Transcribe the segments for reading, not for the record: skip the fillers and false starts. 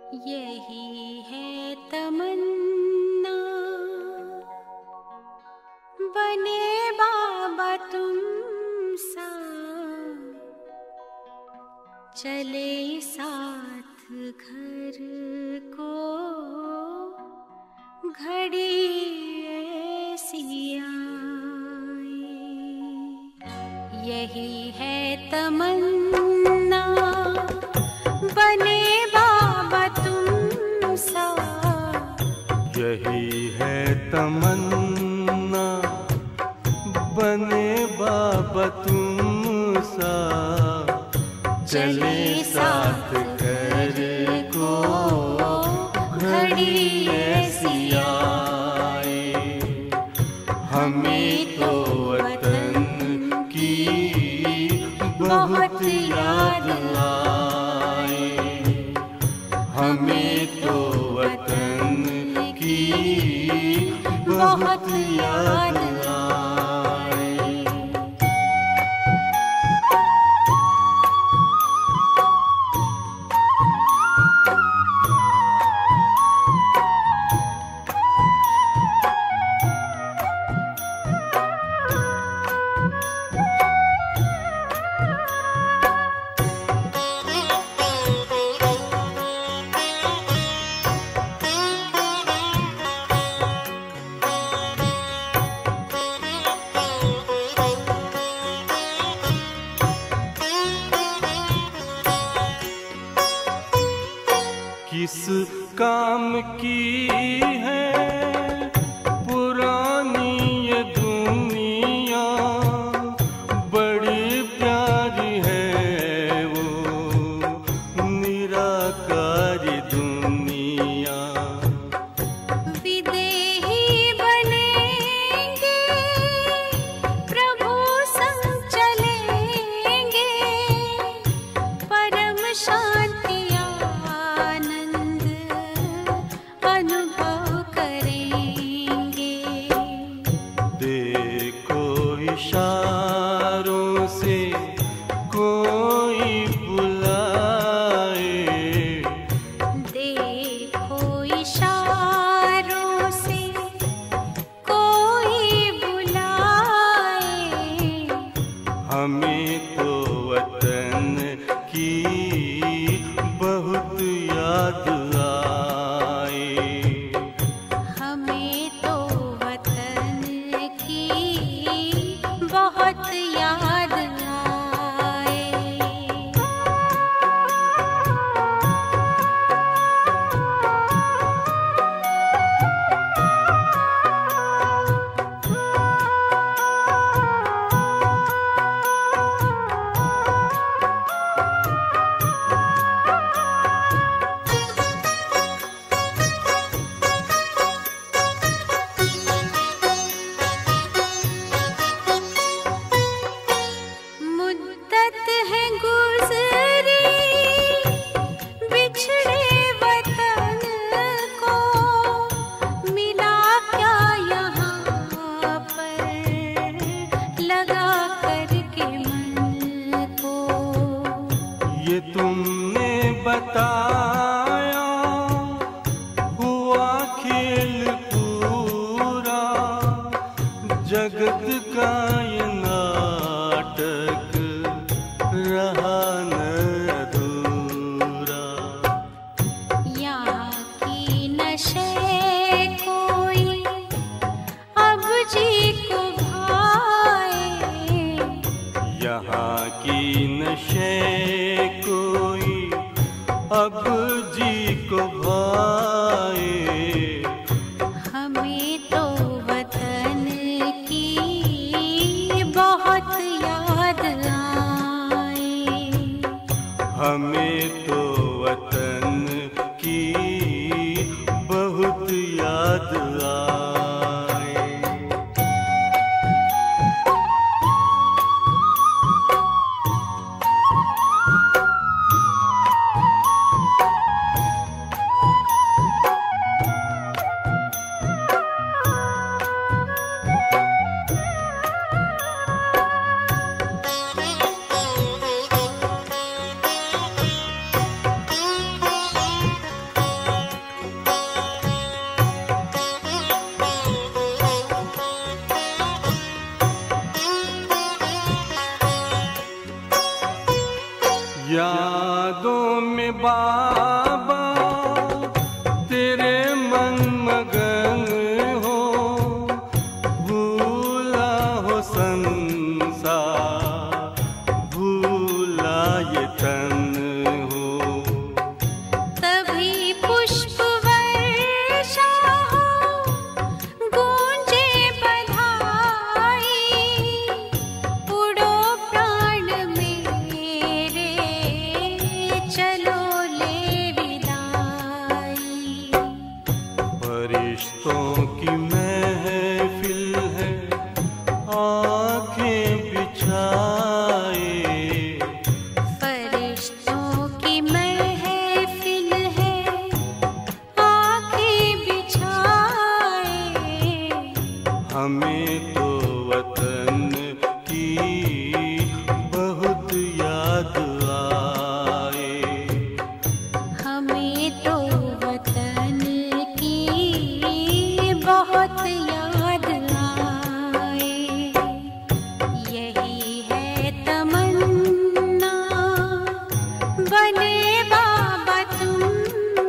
यही है तमन्ना, बने बाबा तुम सा, चले साथ घर को घड़ी ऐसी आए। यही है तमन्ना, बने बाबा तुम सा। यही है तमन्ना, बने बाबा तुम सा, चले साथ घर को घड़ी ऐसी आए। हमें तो वतन की बहुत याद आए, हमें तो वतन की बहुत याद आए। किस काम की है पुरानी ये दुनिया, बड़ी प्यारी है वो निराकारी दुनिया। विदेही बनेंगे प्रभु संग चलेंगे, परम शांति अनुभव करेंगे। देखो इशारों से कोई बुलाए, देखो इशारों से कोई बुलाए। हमें तो वतन की बहुत याद आए, हमें तो वतन की बहुत याद आए। मुद्दत है गुज़री बिछड़े वतन को, मिला क्या यहाँ पर लगा करके मन को। ये तुमने बताया हुआ खेल पूरा, जगत का ये नाटक रहा न अधूरा। यहाँ की नशे कोई अब जी को भाए, यहाँ की नशे कोई अब जी को भाए। हमें तो वतन की बहुत याद आए, हमें तो वतन की बहुत याद आए। बाबा तेरे मन मगन हो, भूला हो संसार, भूला ये तन हो। तभी पुष्प वर्षा हो, गूंजे बधाई, उड़ो प्राण मेरे, चलो ले विदाई। फरिश्तों की महफिल है, आंखें बिछाए, फरिश्तों की महफिल है, आंखें बिछाए। हमें तो वतन की बहुत याद आए। हमें तो वतन की बहुत याद आए। यही है तमन्ना, बने बाबा तुम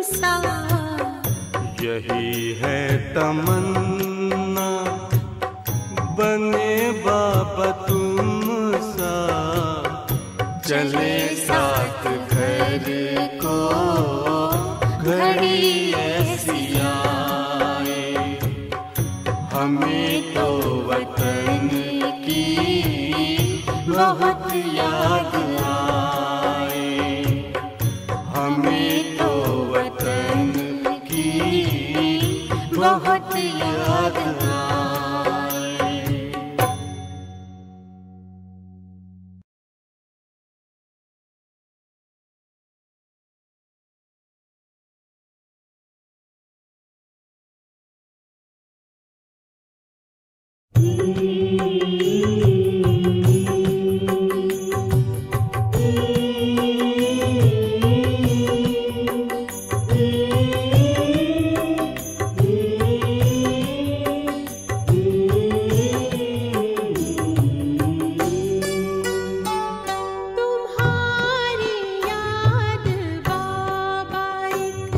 सा। यही है तमन्ना, बने बाबा तुम सा। चले साथ घर को घड़ी ऐसी आए। हमें तो वतन की बहुत याद आए। हमें तो वतन की बहुत याद आए। तुम्हारी याद बाबा एक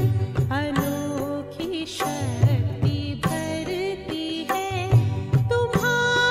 अनोखी शक्ति भरती है। तुम्हारी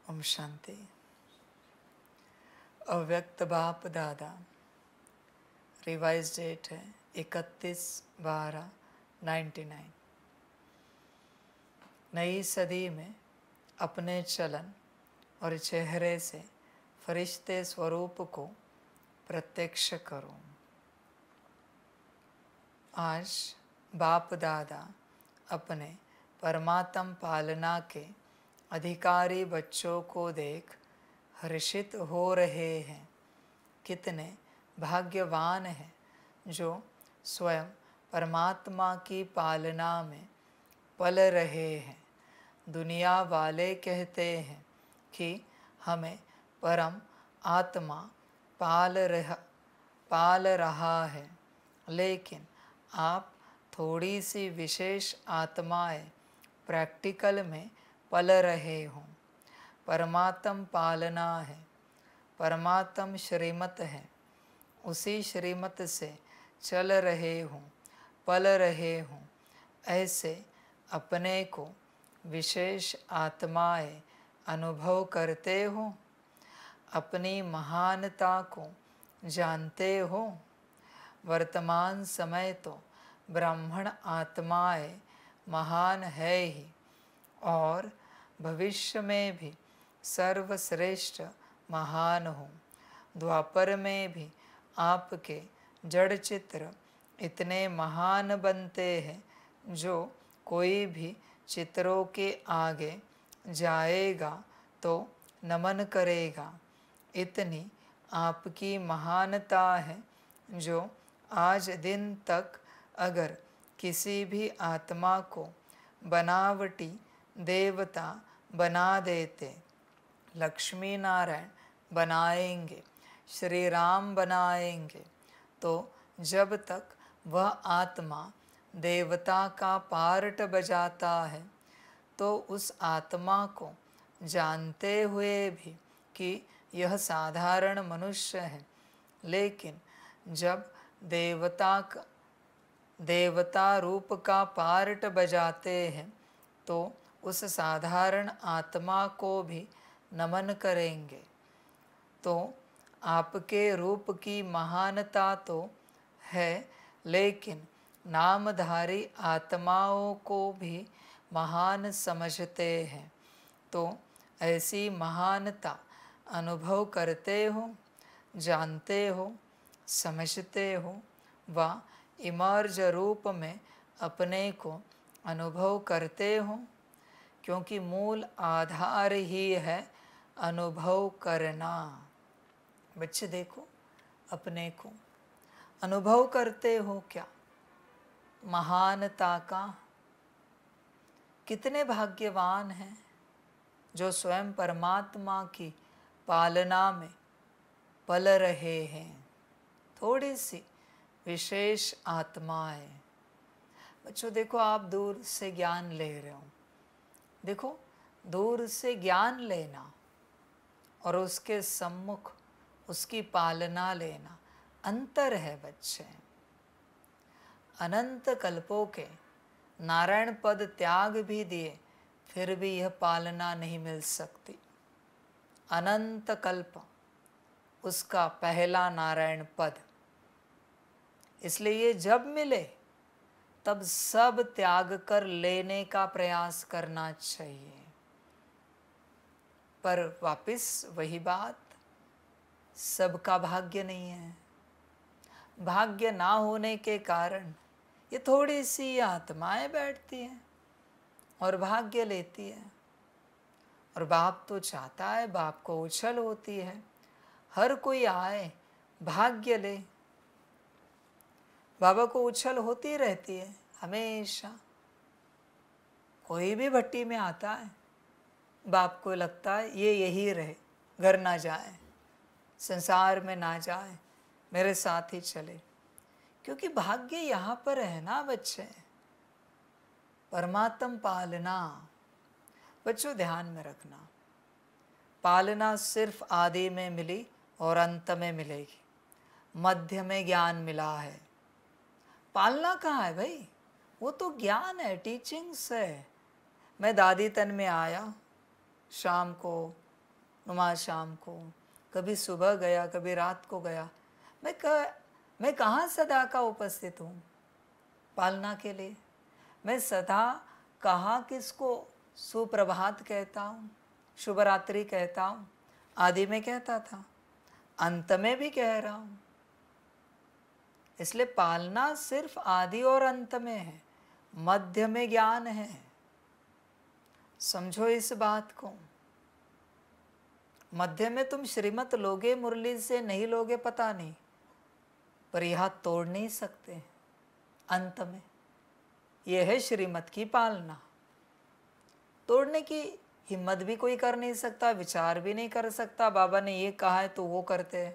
ओम शांति। अव्यक्त बाप दादा, रिवाइज डेट है 31/12/99। नई सदी में अपने चलन और चेहरे से फरिश्ते स्वरूप को प्रत्यक्ष करो। आज बाप दादा अपने परमात्म पालना के अधिकारी बच्चों को देख हर्षित हो रहे हैं। कितने भाग्यवान हैं जो स्वयं परमात्मा की पालना में पल रहे हैं। दुनिया वाले कहते हैं कि हमें परम आत्मा पाल रहा है, लेकिन आप थोड़ी सी विशेष आत्माएं प्रैक्टिकल में पल रहे हों। परमात्म पालना है, परमात्म श्रीमत है, उसी श्रीमत से चल रहे हों, पल रहे हों। ऐसे अपने को विशेष आत्माएं अनुभव करते हो, अपनी महानता को जानते हो। वर्तमान समय तो ब्राह्मण आत्माएं महान है ही, और भविष्य में भी सर्वश्रेष्ठ महान हो। द्वापर में भी आपके जड़ चित्र इतने महान बनते हैं, जो कोई भी चित्रों के आगे जाएगा तो नमन करेगा। इतनी आपकी महानता है, जो आज दिन तक अगर किसी भी आत्मा को बनावटी देवता बना देते, लक्ष्मी नारायण बनाएंगे, श्री राम बनाएंगे, तो जब तक वह आत्मा देवता का पार्ट बजाता है, तो उस आत्मा को जानते हुए भी कि यह साधारण मनुष्य है, लेकिन जब देवता रूप का पार्ट बजाते हैं, तो उस साधारण आत्मा को भी नमन करेंगे। तो आपके रूप की महानता तो है, लेकिन नामधारी आत्माओं को भी महान समझते हैं। तो ऐसी महानता अनुभव करते हो, जानते हो, समझते हो, व इमर्ज रूप में अपने को अनुभव करते हो, क्योंकि मूल आधार ही है अनुभव करना। बच्चे देखो, अपने को अनुभव करते हो क्या? महानता का। कितने भाग्यवान हैं जो स्वयं परमात्मा की पालना में पल रहे हैं। थोड़ी सी विशेष आत्माएं। बच्चों देखो, आप दूर से ज्ञान ले रहे हो। देखो, दूर से ज्ञान लेना और उसके सम्मुख उसकी पालना लेना अंतर है बच्चे। अनंत कल्पों के नारायण पद त्याग भी दिए, फिर भी यह पालना नहीं मिल सकती। अनंत कल्प उसका पहला नारायण पद। इसलिए ये जब मिले तब सब त्याग कर लेने का प्रयास करना चाहिए। पर वापस वही बात, सबका भाग्य नहीं है। भाग्य ना होने के कारण ये थोड़ी सी आत्माएं बैठती हैं और भाग्य लेती है। और बाप तो चाहता है, बाप को उछल होती है, हर कोई आए, भाग्य ले। बाबा को उछल होती रहती है हमेशा। कोई भी भट्टी में आता है, बाप को लगता है ये यही रहे, घर ना जाए, संसार में ना जाए, मेरे साथ ही चले। क्योंकि भाग्य यहाँ पर है ना बच्चे। परमात्म पालना, बच्चों ध्यान में रखना, पालना सिर्फ आदि में मिली और अंत में मिलेगी। मध्य में ज्ञान मिला है। पालना कहाँ है भाई? वो तो ज्ञान है, टीचिंग्स है। मैं दादी तन में आया, शाम को नुमा शाम को, कभी सुबह गया, कभी रात को गया। मैं कहाँ सदा का उपस्थित हूँ पालना के लिए। मैं सदा कहाँ किसको सुप्रभात कहता हूँ, शुभ रात्रि कहता हूँ। आदि में कहता था, अंत में भी कह रहा हूँ। इसलिए पालना सिर्फ आदि और अंत में है, मध्य में ज्ञान है। समझो इस बात को। मध्य में तुम श्रीमत लोगे, मुरली से नहीं लोगे पता नहीं, पर यह तोड़ नहीं सकते। अंत में यह है श्रीमत की पालना। तोड़ने की हिम्मत भी कोई कर नहीं सकता, विचार भी नहीं कर सकता। बाबा ने ये कहा है तो वो करते हैं,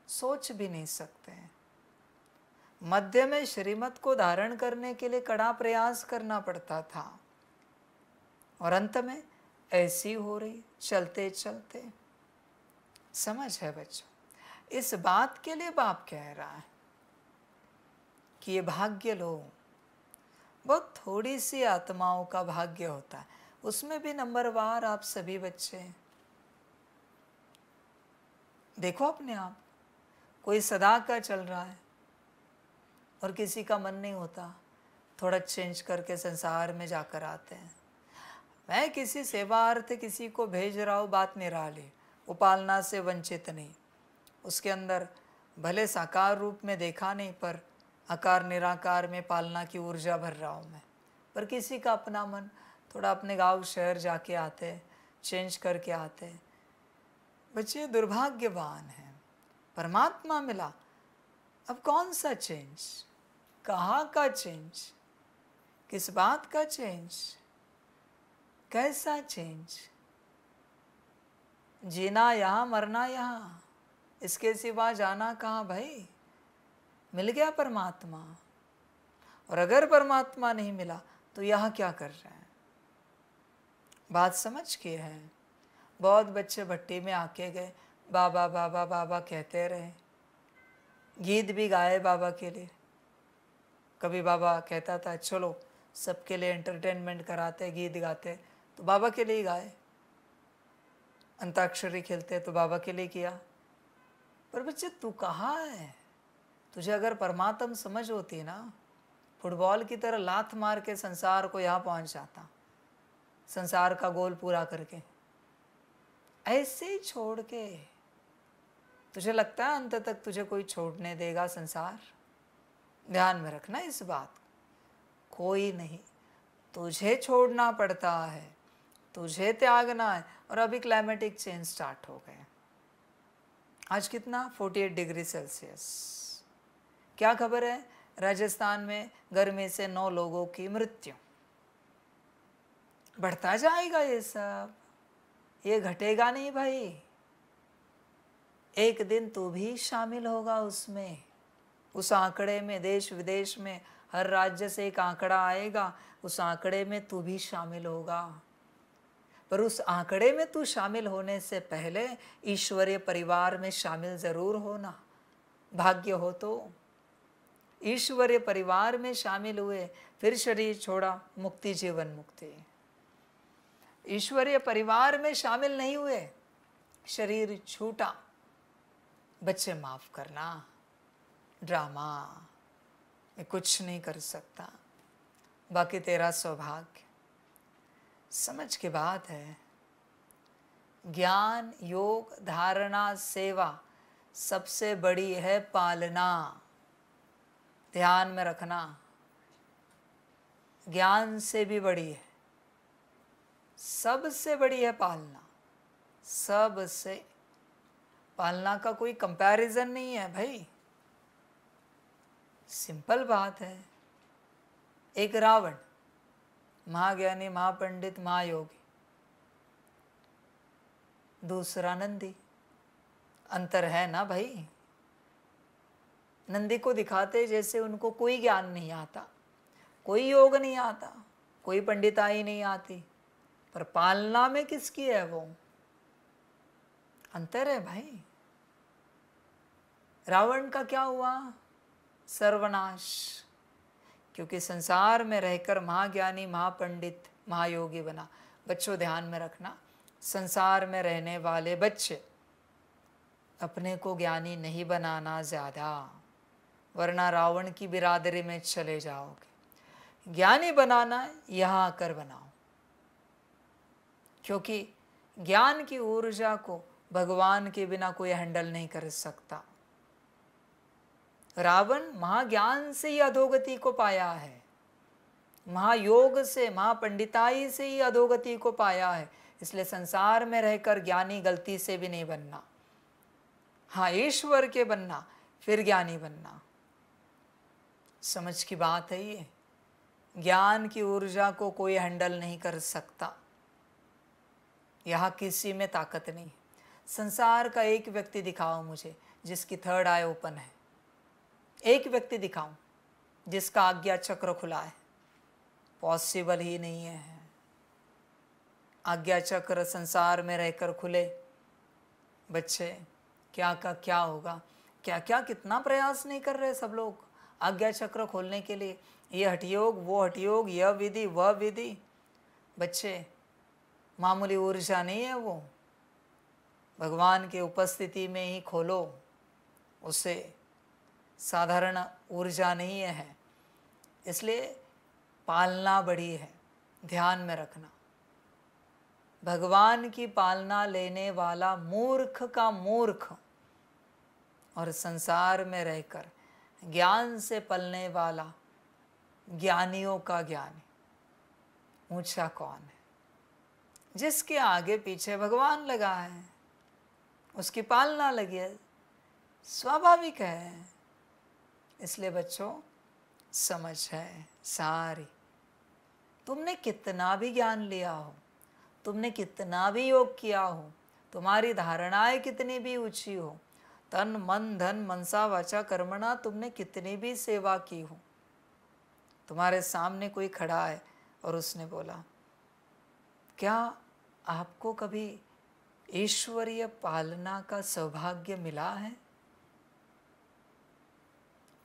सोच भी नहीं सकते। मध्य में श्रीमत को धारण करने के लिए कड़ा प्रयास करना पड़ता था, और अंत में ऐसी हो रही चलते चलते। समझ है बच्चों? इस बात के लिए बाप कह रहा है कि ये भाग्य लो। बहुत थोड़ी सी आत्माओं का भाग्य होता है, उसमें भी नंबरवार आप सभी बच्चे। देखो अपने आप, कोई सदा का चल रहा है और किसी का मन नहीं होता, थोड़ा चेंज करके संसार में जाकर आते हैं। मैं किसी सेवार्थ किसी को भेज रहा हूँ, बात निराली, वो पालना से वंचित नहीं। उसके अंदर भले साकार रूप में देखा नहीं, पर आकार निराकार में पालना की ऊर्जा भर रहा हूँ मैं। पर किसी का अपना मन, थोड़ा अपने गांव शहर जाके आते, चेंज करके आते। बच्चे दुर्भाग्यवान हैं। परमात्मा मिला, अब कौन सा चेंज, कहाँ का चेंज, किस बात का चेंज, कैसा चेंज? जीना यहाँ, मरना यहाँ, इसके सिवा जाना कहाँ भाई? मिल गया परमात्मा, और अगर परमात्मा नहीं मिला तो यहाँ क्या कर रहे हैं? बात समझ के है। बहुत बच्चे भट्टी में आके गए, बाबा बाबा बाबा कहते रहे, गीत भी गाए बाबा के लिए। कभी बाबा कहता था चलो सबके लिए एंटरटेनमेंट कराते, गीत गाते, तो बाबा के लिए गाए। अंताक्षरी खेलते तो बाबा के लिए किया। पर बच्चे तू कहाँ है? तुझे अगर परमात्म समझ होती ना, फुटबॉल की तरह लात मार के संसार को यहाँ पहुँच जाता, संसार का गोल पूरा करके। ऐसे ही छोड़ के तुझे लगता है अंत तक तुझे कोई छोड़ने देगा संसार? ध्यान में रखना इस बात। कोई नहीं, तुझे छोड़ना पड़ता है, तुझे त्यागना है। और अभी क्लाइमेटिक चेंज स्टार्ट हो गए। आज कितना 48 डिग्री सेल्सियस। क्या खबर है? राजस्थान में गर्मी से 9 लोगों की मृत्यु। बढ़ता जाएगा ये सब, ये घटेगा नहीं भाई। एक दिन तू भी शामिल होगा उसमें, उस आंकड़े में। देश विदेश में हर राज्य से एक आंकड़ा आएगा, उस आंकड़े में तू भी शामिल होगा। पर उस आंकड़े में तू शामिल होने से पहले ईश्वरीय परिवार में शामिल जरूर होना। भाग्य हो तो ईश्वरीय परिवार में शामिल हुए, फिर शरीर छोड़ा, मुक्ति जीवन मुक्ति। ईश्वरीय परिवार में शामिल नहीं हुए, शरीर छूटा, बच्चे माफ करना, ड्रामा मैं कुछ नहीं कर सकता, बाकी तेरा सौभाग्य। समझ के बात है। ज्ञान, योग, धारणा, सेवा सबसे बड़ी है पालना। ध्यान में रखना, ज्ञान से भी बड़ी है, सबसे बड़ी है पालना। सबसे पालना का कोई कंपैरिजन नहीं है भाई। सिंपल बात है। एक रावण, महाज्ञानी, महापंडित, महायोगी। दूसरा नंदी। अंतर है ना भाई। नंदी को दिखाते जैसे उनको कोई ज्ञान नहीं आता, कोई योग नहीं आता, कोई पंडिताई नहीं आती, पर पालना में किसकी है वो? अंतर है भाई। रावण का क्या हुआ? सर्वनाश। क्योंकि संसार में रहकर महाज्ञानी, महापंडित, महायोगी बना। बच्चों ध्यान में रखना, संसार में रहने वाले बच्चे अपने को ज्ञानी नहीं बनाना ज़्यादा, वरना रावण की बिरादरी में चले जाओगे। ज्ञानी बनाना यहाँ आकर बनाओ, क्योंकि ज्ञान की ऊर्जा को भगवान के बिना कोई हैंडल नहीं कर सकता। रावण महाज्ञान से ही अधोगति को पाया है, महायोग से, महापंडिताई से ही अधोगति को पाया है। इसलिए संसार में रहकर ज्ञानी गलती से भी नहीं बनना। हाँ, ईश्वर के बनना, फिर ज्ञानी बनना। समझ की बात है ये। ज्ञान की ऊर्जा को कोई हैंडल नहीं कर सकता, यहाँ किसी में ताकत नहीं। संसार का एक व्यक्ति दिखाओ मुझे जिसकी थर्ड आई ओपन है, एक व्यक्ति दिखाऊं जिसका आज्ञा चक्र खुला है। पॉसिबल ही नहीं है। आज्ञा चक्र संसार में रहकर खुले बच्चे, क्या का क्या होगा, क्या क्या कितना प्रयास नहीं कर रहे सब लोग आज्ञा चक्र खोलने के लिए। ये हठयोग, वो हठयोग, यह विधि, वह विधि। बच्चे, मामूली ऊर्जा नहीं है वो, भगवान के उपस्थिति में ही खोलो उसे, साधारण ऊर्जा नहीं है। इसलिए पालना बड़ी है, ध्यान में रखना। भगवान की पालना लेने वाला मूर्ख का मूर्ख, और संसार में रहकर ज्ञान से पलने वाला ज्ञानियों का ज्ञानी ऊंचा कौन है? जिसके आगे पीछे भगवान लगा है, उसकी पालना लगी है, स्वाभाविक है। इसलिए बच्चों, समझ है सारी। तुमने कितना भी ज्ञान लिया हो, तुमने कितना भी योग किया हो, तुम्हारी धारणाएं कितनी भी ऊंची हो, तन मन धन मनसा वाचा कर्मणा तुमने कितनी भी सेवा की हो, तुम्हारे सामने कोई खड़ा है और उसने बोला, क्या आपको कभी ईश्वरीय पालना का सौभाग्य मिला है?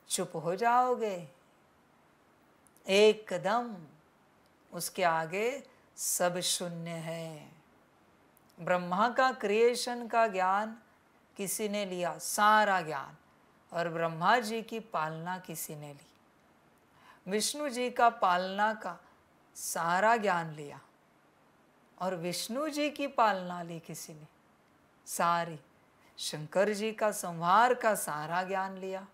चुप हो जाओगे एकदम। उसके आगे सब शून्य है। ब्रह्मा का क्रिएशन का ज्ञान किसी ने लिया, सारा ज्ञान, और ब्रह्मा जी की पालना किसी ने ली। विष्णु जी का पालना का सारा ज्ञान लिया, और विष्णु जी की पालना ली किसी ने सारी। शंकर जी का संहार का सारा ज्ञान लिया,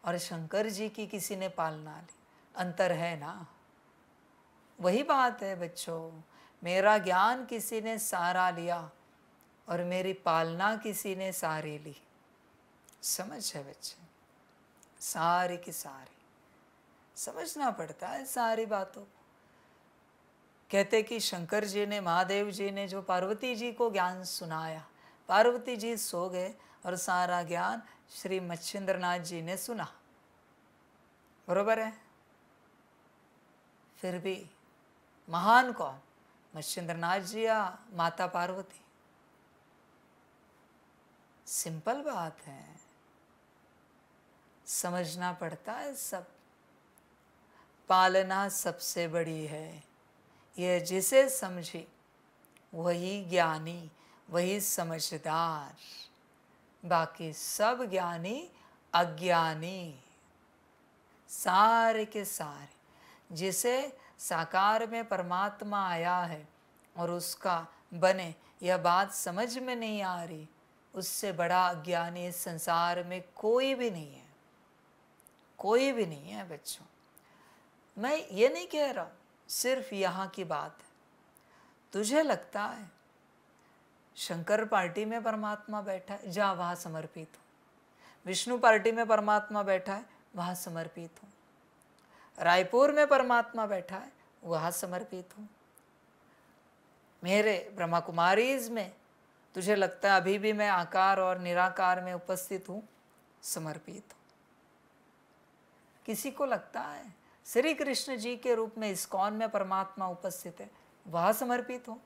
और शंकर जी की किसी ने पालना ली। अंतर है ना? वही बात है बच्चों, मेरा ज्ञान किसी ने सारा लिया और मेरी पालना किसी ने सारी ली। समझ है बच्चे? सारी की सारी समझना पड़ता है सारी बातों को। कहते कि शंकर जी ने, महादेव जी ने जो पार्वती जी को ज्ञान सुनाया, पार्वती जी सो गए और सारा ज्ञान श्री मच्छिंद्रनाथ जी ने सुना। बरोबर है? फिर भी महान कौन? मच्छिंद्रनाथ जी या माता पार्वती? सिंपल बात है, समझना पड़ता है सब। पालना सबसे बड़ी है, यह जिसे समझे वही ज्ञानी, वही समझदार। बाकी सब ज्ञानी अज्ञानी, सारे के सारे। जिसे साकार में परमात्मा आया है और उसका बने यह बात समझ में नहीं आ रही, उससे बड़ा अज्ञानी इस संसार में कोई भी नहीं है, कोई भी नहीं है बच्चों। मैं ये नहीं कह रहा हूँ, सिर्फ यहाँ की बात है। तुझे लगता है शंकर पार्टी में परमात्मा बैठा है, जा वहाँ समर्पित हो। विष्णु पार्टी में परमात्मा बैठा है, वहाँ समर्पित हो। रायपुर में परमात्मा बैठा है, वहाँ समर्पित हो। मेरे ब्रह्मा कुमारीज में तुझे लगता है अभी भी मैं आकार और निराकार में उपस्थित हूँ, समर्पित हो। किसी को लगता है श्री कृष्ण जी के रूप में इस्कॉन में परमात्मा उपस्थित है, वहाँ समर्पित हो।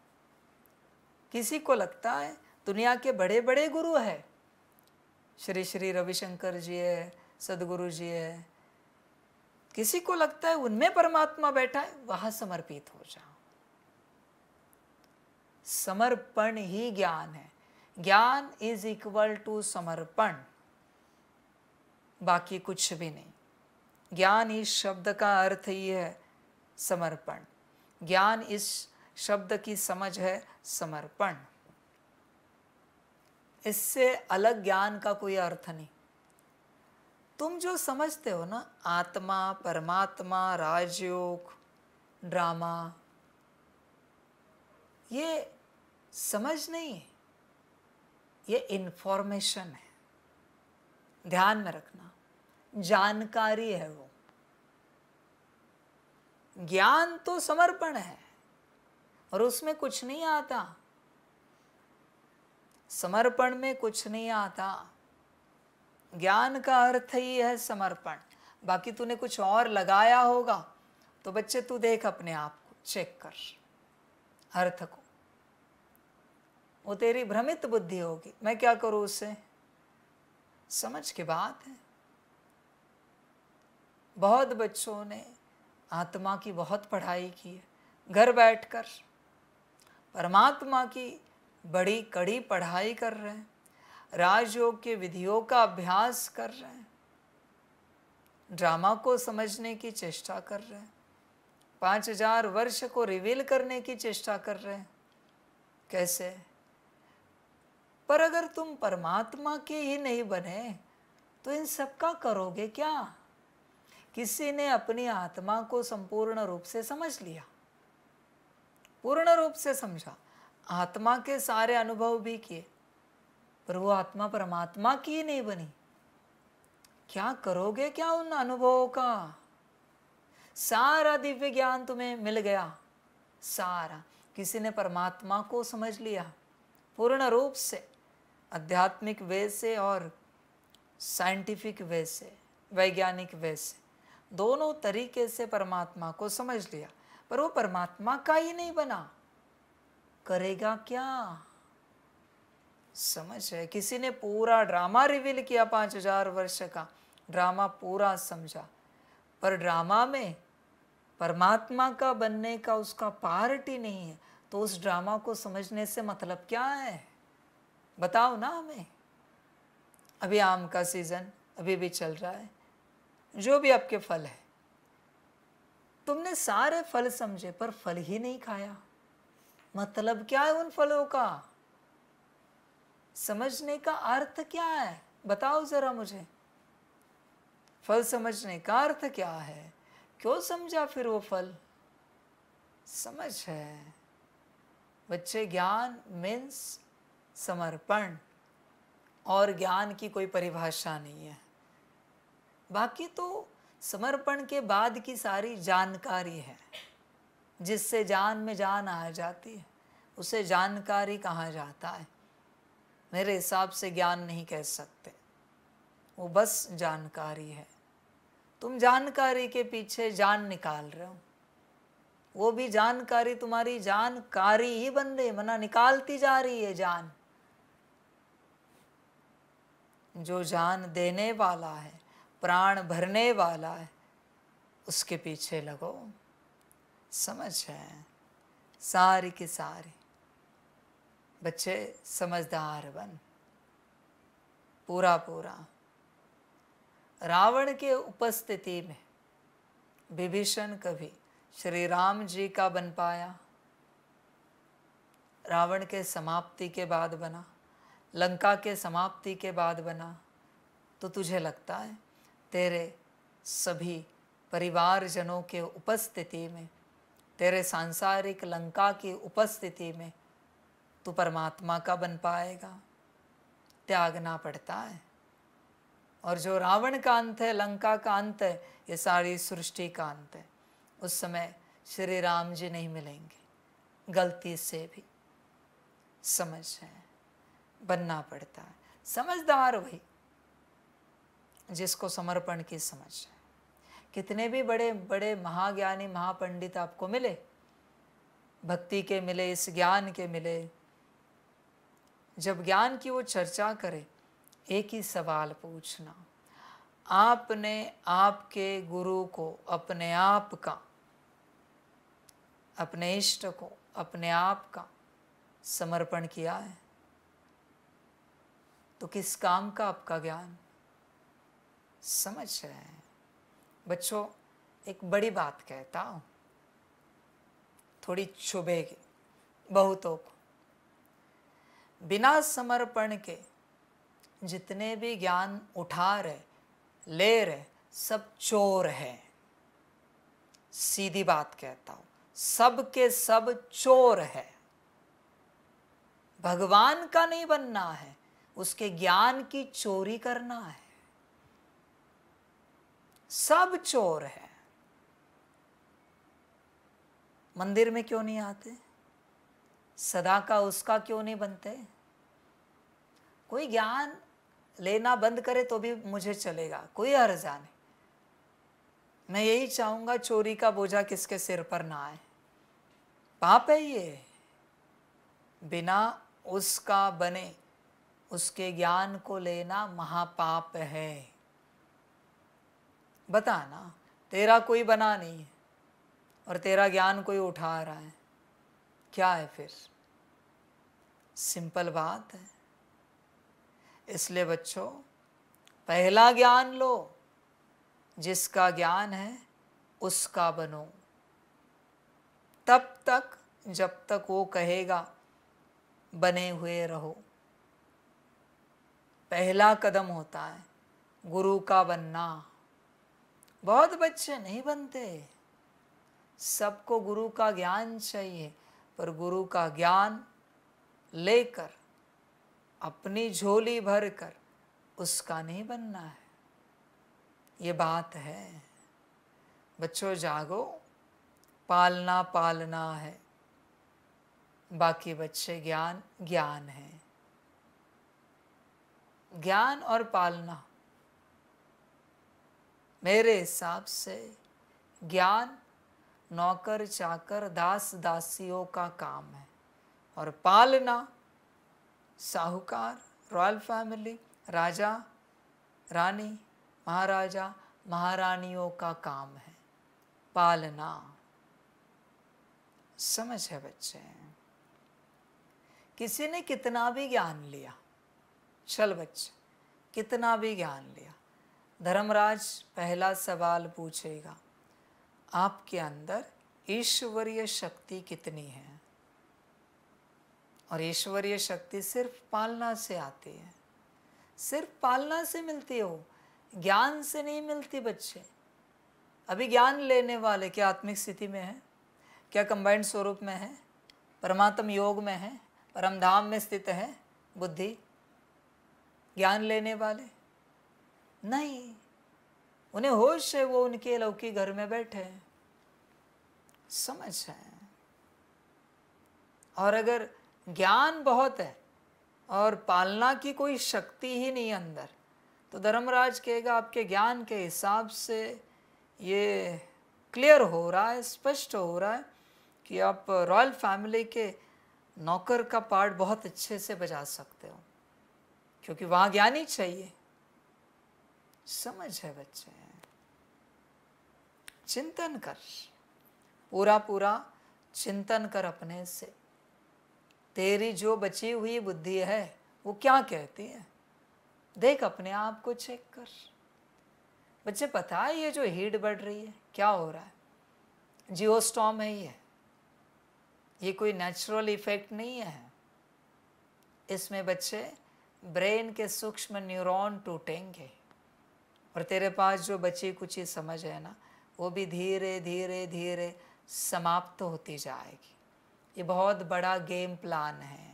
किसी को लगता है दुनिया के बड़े बड़े गुरु है, श्री श्री रविशंकर जी है, सदगुरु जी है, किसी को लगता है उनमें परमात्मा बैठा है, वहाँ समर्पित हो जाओ। समर्पण ही ज्ञान है। ज्ञान इज इक्वल टू समर्पण, बाकी कुछ भी नहीं। ज्ञान इस शब्द का अर्थ ही है समर्पण। ज्ञान इस शब्द की समझ है समर्पण। इससे अलग ज्ञान का कोई अर्थ नहीं। तुम जो समझते हो ना, आत्मा, परमात्मा, राजयोग, ड्रामा, ये समझ नहीं है, ये इन्फॉर्मेशन है। ध्यान में रखना, जानकारी है वो। ज्ञान तो समर्पण है और उसमें कुछ नहीं आता। समर्पण में कुछ नहीं आता। ज्ञान का अर्थ ही है समर्पण। बाकी तूने कुछ और लगाया होगा तो बच्चे तू देख अपने आप को, चेक कर अर्थ को। वो तेरी भ्रमित बुद्धि होगी। मैं क्या करूं उससे? समझ की बात है। बहुत बच्चों ने आत्मा की बहुत पढ़ाई की है, घर बैठकर परमात्मा की बड़ी कड़ी पढ़ाई कर रहे हैं, राजयोग के विधियों का अभ्यास कर रहे हैं, ड्रामा को समझने की चेष्टा कर रहे हैं, 5000 वर्ष को रिवील करने की चेष्टा कर रहे हैं। कैसे? पर अगर तुम परमात्मा के ही नहीं बने तो इन सब का करोगे क्या? किसी ने अपनी आत्मा को संपूर्ण रूप से समझ लिया, पूर्ण रूप से समझा, आत्मा के सारे अनुभव भी किए, पर वो आत्मा परमात्मा की ही नहीं बनी। क्या करोगे क्या उन अनुभवों का? सारा दिव्य ज्ञान तुम्हें मिल गया, सारा। किसी ने परमात्मा को समझ लिया पूर्ण रूप से, आध्यात्मिक वे से और साइंटिफिक वे से, वैज्ञानिक वे से, दोनों तरीके से परमात्मा को समझ लिया, पर वो परमात्मा का ही नहीं बना। करेगा क्या? समझ है। किसी ने पूरा ड्रामा रिवील किया, 5000 वर्ष का ड्रामा पूरा समझा, पर ड्रामा में परमात्मा का बनने का उसका पार्ट ही नहीं है, तो उस ड्रामा को समझने से मतलब क्या है? बताओ ना हमें। अभी आम का सीजन अभी भी चल रहा है, जो भी आपके फल है, तुमने सारे फल समझे पर फल ही नहीं खाया। मतलब क्या है उन फलों का? समझने का अर्थ क्या है? बताओ जरा मुझे। फल समझने का अर्थ क्या है? क्यों समझा फिर वो फल? समझ है बच्चे। ज्ञान मीन्स समर्पण, और ज्ञान की कोई परिभाषा नहीं है। बाकी तो समर्पण के बाद की सारी जानकारी है, जिससे जान में जान आ जाती है, उसे जानकारी कहा जाता है। मेरे हिसाब से ज्ञान नहीं कह सकते, वो बस जानकारी है। तुम जानकारी के पीछे जान निकाल रहे हो, वो भी जानकारी तुम्हारी जानकारी ही बन रही है, मना निकालती जा रही है जान। जो जान देने वाला है, प्राण भरने वाला है, उसके पीछे लगो। समझ है सारी की सारी। बच्चे समझदार बन पूरा पूरा। रावण के उपस्थिति में विभीषण कभी श्री राम जी का बन पाया? रावण के समाप्ति के बाद बना, लंका के समाप्ति के बाद बना। तो तुझे लगता है तेरे सभी परिवारजनों के उपस्थिति में, तेरे सांसारिक लंका की उपस्थिति में तू परमात्मा का बन पाएगा? त्यागना पड़ता है। और जो रावण का अंत है, लंका का अंत है, ये सारी सृष्टि का अंत है। उस समय श्री राम जी नहीं मिलेंगे, गलती से भी। समझ है, बनना पड़ता है। समझदार वही जिसको समर्पण की समझ है। कितने भी बड़े बड़े महाज्ञानी महापंडित आपको मिले, भक्ति के मिले, इस ज्ञान के मिले, जब ज्ञान की वो चर्चा करे, एक ही सवाल पूछना, आपने आपके गुरु को, अपने आप का, अपने इष्ट को, अपने आप का समर्पण किया है तो किस काम का आपका ज्ञान? समझ रहे हैं बच्चों? एक बड़ी बात कहता हूँ, थोड़ी चुभेगी बहुतों को। बिना समर्पण के जितने भी ज्ञान उठा रहे ले रहे सब चोर हैं। सीधी बात कहता हूँ, सब के सब चोर है। भगवान का नहीं बनना है, उसके ज्ञान की चोरी करना है। सब चोर है। मंदिर में क्यों नहीं आते? सदा का उसका क्यों नहीं बनते? कोई ज्ञान लेना बंद करे तो भी मुझे चलेगा, कोई हर्जा नहीं। मैं यही चाहूंगा चोरी का बोझा किसके सिर पर ना आए। पाप है ये। बिना उसका बने उसके ज्ञान को लेना महापाप है। बता ना, तेरा कोई बना नहीं है और तेरा ज्ञान कोई उठा रहा है, क्या है फिर? सिंपल बात है। इसलिए बच्चों, पहला ज्ञान लो, जिसका ज्ञान है उसका बनो। तब तक जब तक वो कहेगा बने हुए रहो। पहला कदम होता है गुरु का बनना। बहुत बच्चे नहीं बनते। सबको गुरु का ज्ञान चाहिए, पर गुरु का ज्ञान लेकर अपनी झोली भर कर उसका नहीं बनना है। ये बात है। बच्चों जागो, पालना पालना है। बाकी बच्चे ज्ञान ज्ञान है। ज्ञान और पालना मेरे हिसाब से ज्ञान नौकर चाकर दास दासियों का काम है और पालना साहूकार, रॉयल फैमिली, राजा रानी, महाराजा महारानियों का काम है पालना। समझ है बच्चे? किसी ने कितना भी ज्ञान लिया, चल बच्चे कितना भी ज्ञान लिया, धर्मराज पहला सवाल पूछेगा, आपके अंदर ईश्वरीय शक्ति कितनी है? और ईश्वरीय शक्ति सिर्फ पालना से आती है, सिर्फ पालना से मिलती हो, ज्ञान से नहीं मिलती बच्चे। अभी ज्ञान लेने वाले क्या आत्मिक स्थिति में है? क्या कंबाइंड स्वरूप में है? परमात्म योग में है? परम धाम में स्थित है बुद्धि? ज्ञान लेने वाले नहीं, उन्हें होश है, वो उनके लौकिक घर में बैठे हैं। समझ है? और अगर ज्ञान बहुत है और पालना की कोई शक्ति ही नहीं अंदर, तो धर्मराज कहेगा आपके ज्ञान के हिसाब से ये क्लियर हो रहा है, स्पष्ट हो रहा है कि आप रॉयल फैमिली के नौकर का पार्ट बहुत अच्छे से बजा सकते हो, क्योंकि वहाँ ज्ञानी चाहिए। समझ है बच्चे? चिंतन कर, पूरा पूरा चिंतन कर अपने से। तेरी जो बची हुई बुद्धि है वो क्या कहती है, देख अपने आप को चेक कर। बच्चे पता है ये जो हीट बढ़ रही है क्या हो रहा है? जियोस्टॉर्म है ये कोई नेचुरल इफेक्ट नहीं है। इसमें बच्चे ब्रेन के सूक्ष्म न्यूरॉन टूटेंगे और तेरे पास जो बची कुची समझ है ना, वो भी धीरे धीरे धीरे समाप्त होती जाएगी। ये बहुत बड़ा गेम प्लान है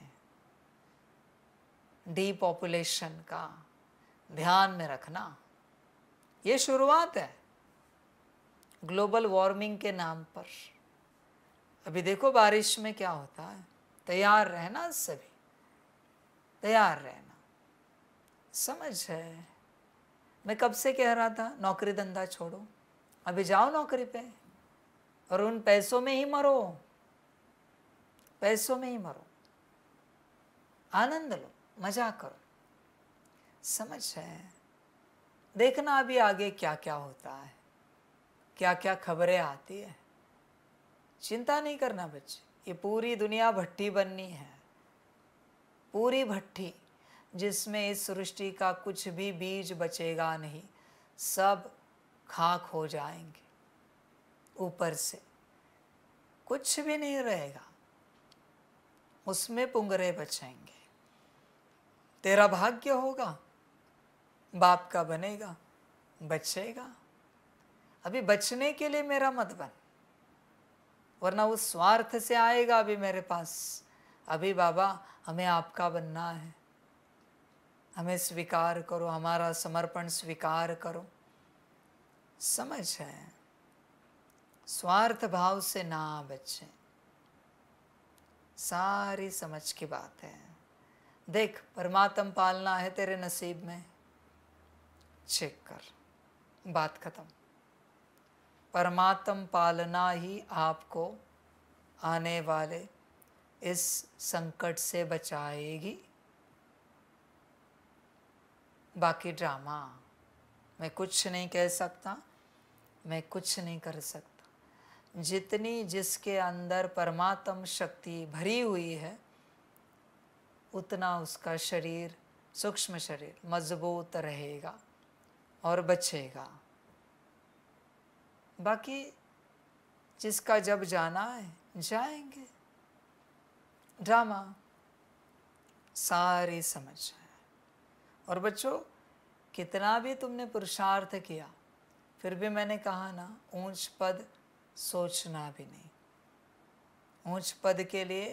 डीपॉपुलेशन का, ध्यान में रखना। ये शुरुआत है ग्लोबल वार्मिंग के नाम पर। अभी देखो बारिश में क्या होता है। तैयार रहना, सभी तैयार रहना। समझ है? मैं कब से कह रहा था नौकरी धंधा छोड़ो, अभी जाओ नौकरी पे और उन पैसों में ही मरो, पैसों में ही मरो, आनंद लो, मजा करो। समझ है? देखना अभी आगे क्या क्या होता है, क्या क्या खबरें आती है। चिंता नहीं करना बच्चे, ये पूरी दुनिया भट्टी बननी है, पूरी भट्टी जिसमें इस सृष्टि का कुछ भी बीज बचेगा नहीं, सब खाक हो जाएंगे, ऊपर से कुछ भी नहीं रहेगा, उसमें पुंगरे बचेंगे। तेरा भाग्य होगा, बाप का बनेगा, बचेगा। अभी बचने के लिए मेरा मत बन, वरना उस स्वार्थ से आएगा अभी मेरे पास। अभी बाबा हमें आपका बनना है, हमें स्वीकार करो, हमारा समर्पण स्वीकार करो। समझ है, स्वार्थ भाव से ना बचे, सारी समझ की बात है। देख, परमात्म पालना है तेरे नसीब में, चेक कर, बात खत्म। परमात्म पालना ही आपको आने वाले इस संकट से बचाएगी। बाकी ड्रामा मैं कुछ नहीं कह सकता, मैं कुछ नहीं कर सकता। जितनी जिसके अंदर परमात्म शक्ति भरी हुई है, उतना उसका शरीर, सूक्ष्म शरीर मजबूत रहेगा और बचेगा। बाकी जिसका जब जाना है जाएंगे। ड्रामा सारी समझ है। और बच्चों, कितना भी तुमने पुरुषार्थ किया, फिर भी मैंने कहा ना, ऊंच पद सोचना भी नहीं। ऊंच पद के लिए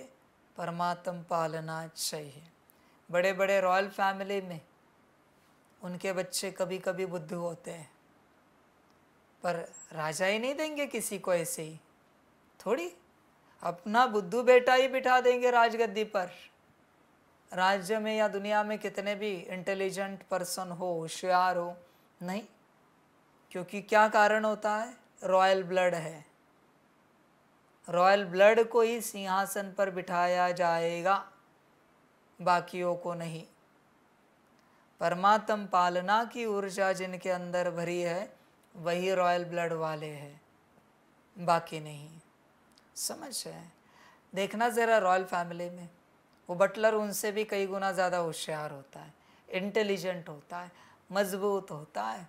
परमात्म पालना चाहिए। बड़े बड़े रॉयल फैमिली में उनके बच्चे कभी कभी बुद्धू होते हैं, पर राजा ही नहीं देंगे किसी को ऐसे ही थोड़ी। अपना बुद्धू बेटा ही बिठा देंगे राजगद्दी पर। राज्य में या दुनिया में कितने भी इंटेलिजेंट पर्सन हो, होशियार हो, नहीं। क्योंकि क्या कारण होता है? रॉयल ब्लड है। रॉयल ब्लड को ही सिंहासन पर बिठाया जाएगा, बाकियों को नहीं। परमात्म पालना की ऊर्जा जिनके अंदर भरी है, वही रॉयल ब्लड वाले हैं, बाकी नहीं। समझ है? देखना ज़रा रॉयल फैमिली में, वो बटलर उनसे भी कई गुना ज़्यादा होशियार होता है, इंटेलिजेंट होता है, मजबूत होता है,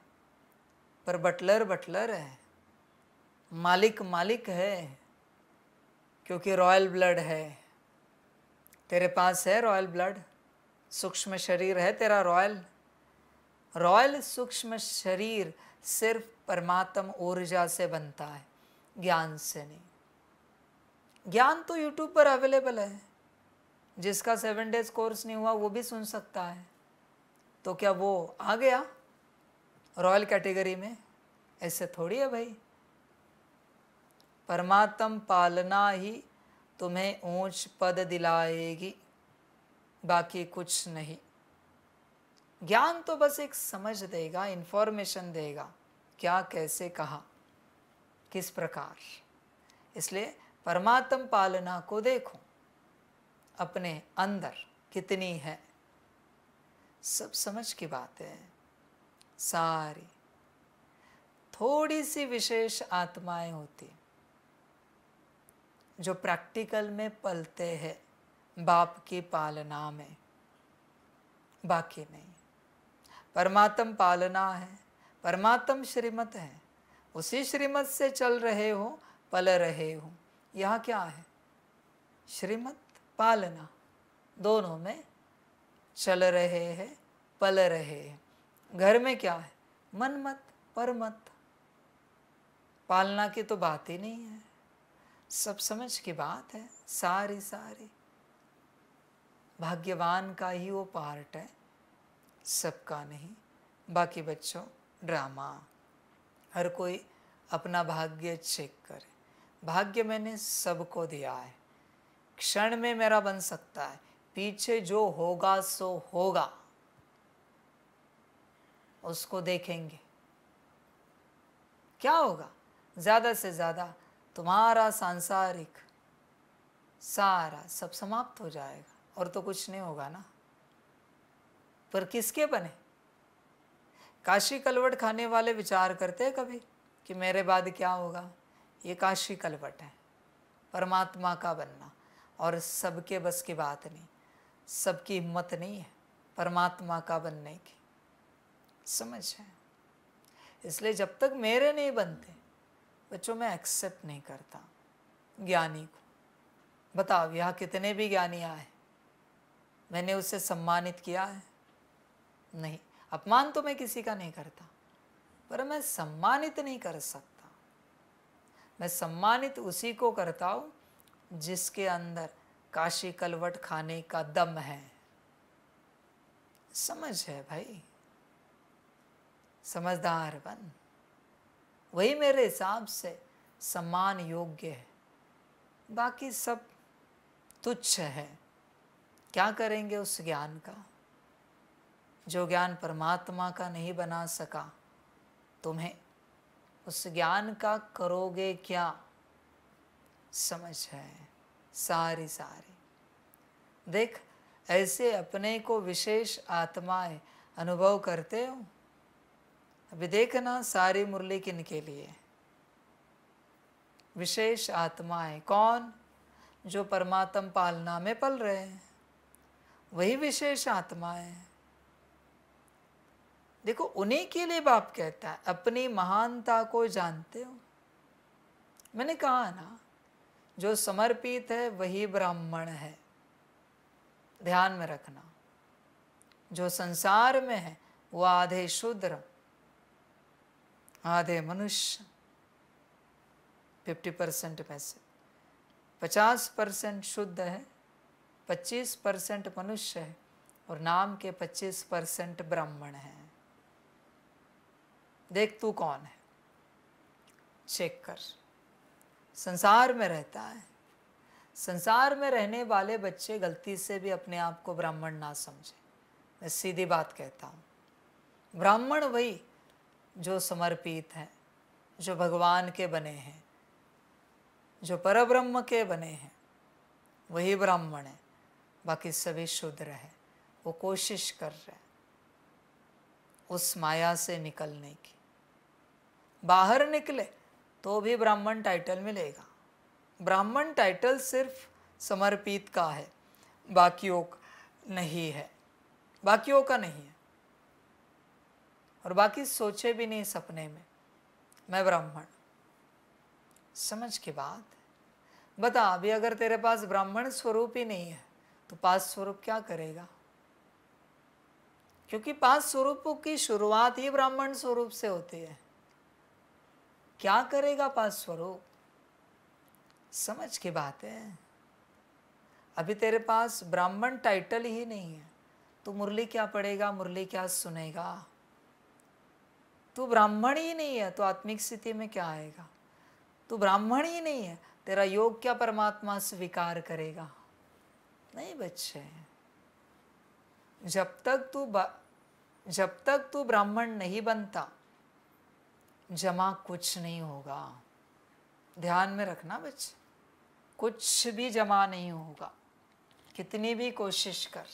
पर बटलर बटलर है, मालिक मालिक है, क्योंकि रॉयल ब्लड है। तेरे पास है रॉयल ब्लड, सूक्ष्म शरीर है तेरा रॉयल। रॉयल सूक्ष्म शरीर सिर्फ परमात्म ऊर्जा से बनता है, ज्ञान से नहीं। ज्ञान तो यूट्यूब पर अवेलेबल है, जिसका 7 डेज कोर्स नहीं हुआ वो भी सुन सकता है। तो क्या वो आ गया रॉयल कैटेगरी में? ऐसे थोड़ी है भाई। परमात्म पालना ही तुम्हें ऊंच पद दिलाएगी, बाकी कुछ नहीं। ज्ञान तो बस एक समझ देगा, इंफॉर्मेशन देगा, क्या कैसे कहा किस प्रकार। इसलिए परमात्म पालना को देखो अपने अंदर कितनी है, सब समझ की बात है सारी। थोड़ी सी विशेष आत्माएं होती जो प्रैक्टिकल में पलते हैं बाप की पालना में, बाकी नहीं। परमात्म पालना है, परमात्म श्रीमत है, उसी श्रीमत से चल रहे हो, पल रहे हो। यहाँ क्या है? श्रीमत पालना, दोनों में चल रहे हैं, पल रहे हैं। घर में क्या है? मन मत पर मत, पालना की तो बात ही नहीं है। सब समझ की बात है सारी सारी। भाग्यवान का ही वो पार्ट है, सबका नहीं। बाकी बच्चों, ड्रामा, हर कोई अपना भाग्य चेक करे। भाग्य मैंने सबको दिया है, क्षण में मेरा बन सकता है, पीछे जो होगा सो होगा, उसको देखेंगे। क्या होगा? ज़्यादा से ज़्यादा तुम्हारा सांसारिक सारा सब समाप्त हो जाएगा, और तो कुछ नहीं होगा ना। पर किसके बने? काशी कलवट खाने वाले विचार करते हैं कभी कि मेरे बाद क्या होगा? ये काशी कलवट है, परमात्मा का बनना, और सबके बस की बात नहीं। सबकी हिम्मत नहीं है परमात्मा का बनने की, समझ है। इसलिए जब तक मेरे नहीं बनते बच्चों, मैं एक्सेप्ट नहीं करता ज्ञानी को। बताओ यहाँ कितने भी ज्ञानी आए, मैंने उससे सम्मानित किया है? नहीं। अपमान तो मैं किसी का नहीं करता, पर मैं सम्मानित नहीं कर सकता। मैं सम्मानित उसी को करता हूँ जिसके अंदर काशी कलवट खाने का दम है। समझ है भाई, समझदार बन, वही मेरे हिसाब से सम्मान योग्य है। बाकी सब तुच्छ है। क्या करेंगे उस ज्ञान का? जो ज्ञान परमात्मा का नहीं बना सका तुम्हें, उस ज्ञान का करोगे क्या? समझ है सारी देख, ऐसे अपने को विशेष आत्माएं अनुभव करते हो। अभी देखना सारी मुरली किन के लिए? विशेष आत्माएं कौन? जो परमात्म पालना में पल रहे हैं, वही विशेष आत्माएं। देखो उन्हीं के लिए बाप कहता है अपनी महानता को जानते हो। मैंने कहा ना, जो समर्पित है वही ब्राह्मण है, ध्यान में रखना। जो संसार में है वो आधे शूद्र आधे मनुष्य, 50% में से 50% शुद्ध है, 25% मनुष्य है और नाम के 25% ब्राह्मण है। देख तू कौन है, चेक कर। संसार में रहता है, संसार में रहने वाले बच्चे गलती से भी अपने आप को ब्राह्मण ना समझे। मैं सीधी बात कहता हूँ, ब्राह्मण वही जो समर्पित है, जो भगवान के बने हैं, जो परब्रह्म के बने हैं, वही ब्राह्मण है। बाकी सभी शूद्र है। वो कोशिश कर रहे हैं उस माया से निकलने की। बाहर निकले तो भी ब्राह्मण टाइटल मिलेगा। ब्राह्मण टाइटल सिर्फ समर्पित का है, बाकियों का नहीं है, बाकियों का नहीं है। और बाकी सोचे भी नहीं सपने में मैं ब्राह्मण। समझ की बात है। बता, अभी अगर तेरे पास ब्राह्मण स्वरूप ही नहीं है तो पांच स्वरूप क्या करेगा? क्योंकि पांच स्वरूपों की शुरुआत ही ब्राह्मण स्वरूप से होती है। क्या करेगा पांच स्वरूप? समझ की बात है। अभी तेरे पास ब्राह्मण टाइटल ही नहीं है तो मुरली क्या पढ़ेगा, मुरली क्या सुनेगा? तू ब्राह्मण ही नहीं है तो आत्मिक स्थिति में क्या आएगा? तू ब्राह्मण ही नहीं है, तेरा योग क्या परमात्मा स्वीकार करेगा? नहीं बच्चे, जब तक तू ब्राह्मण नहीं बनता जमा कुछ नहीं होगा। ध्यान में रखना बच्चे, कुछ भी जमा नहीं होगा, कितनी भी कोशिश कर।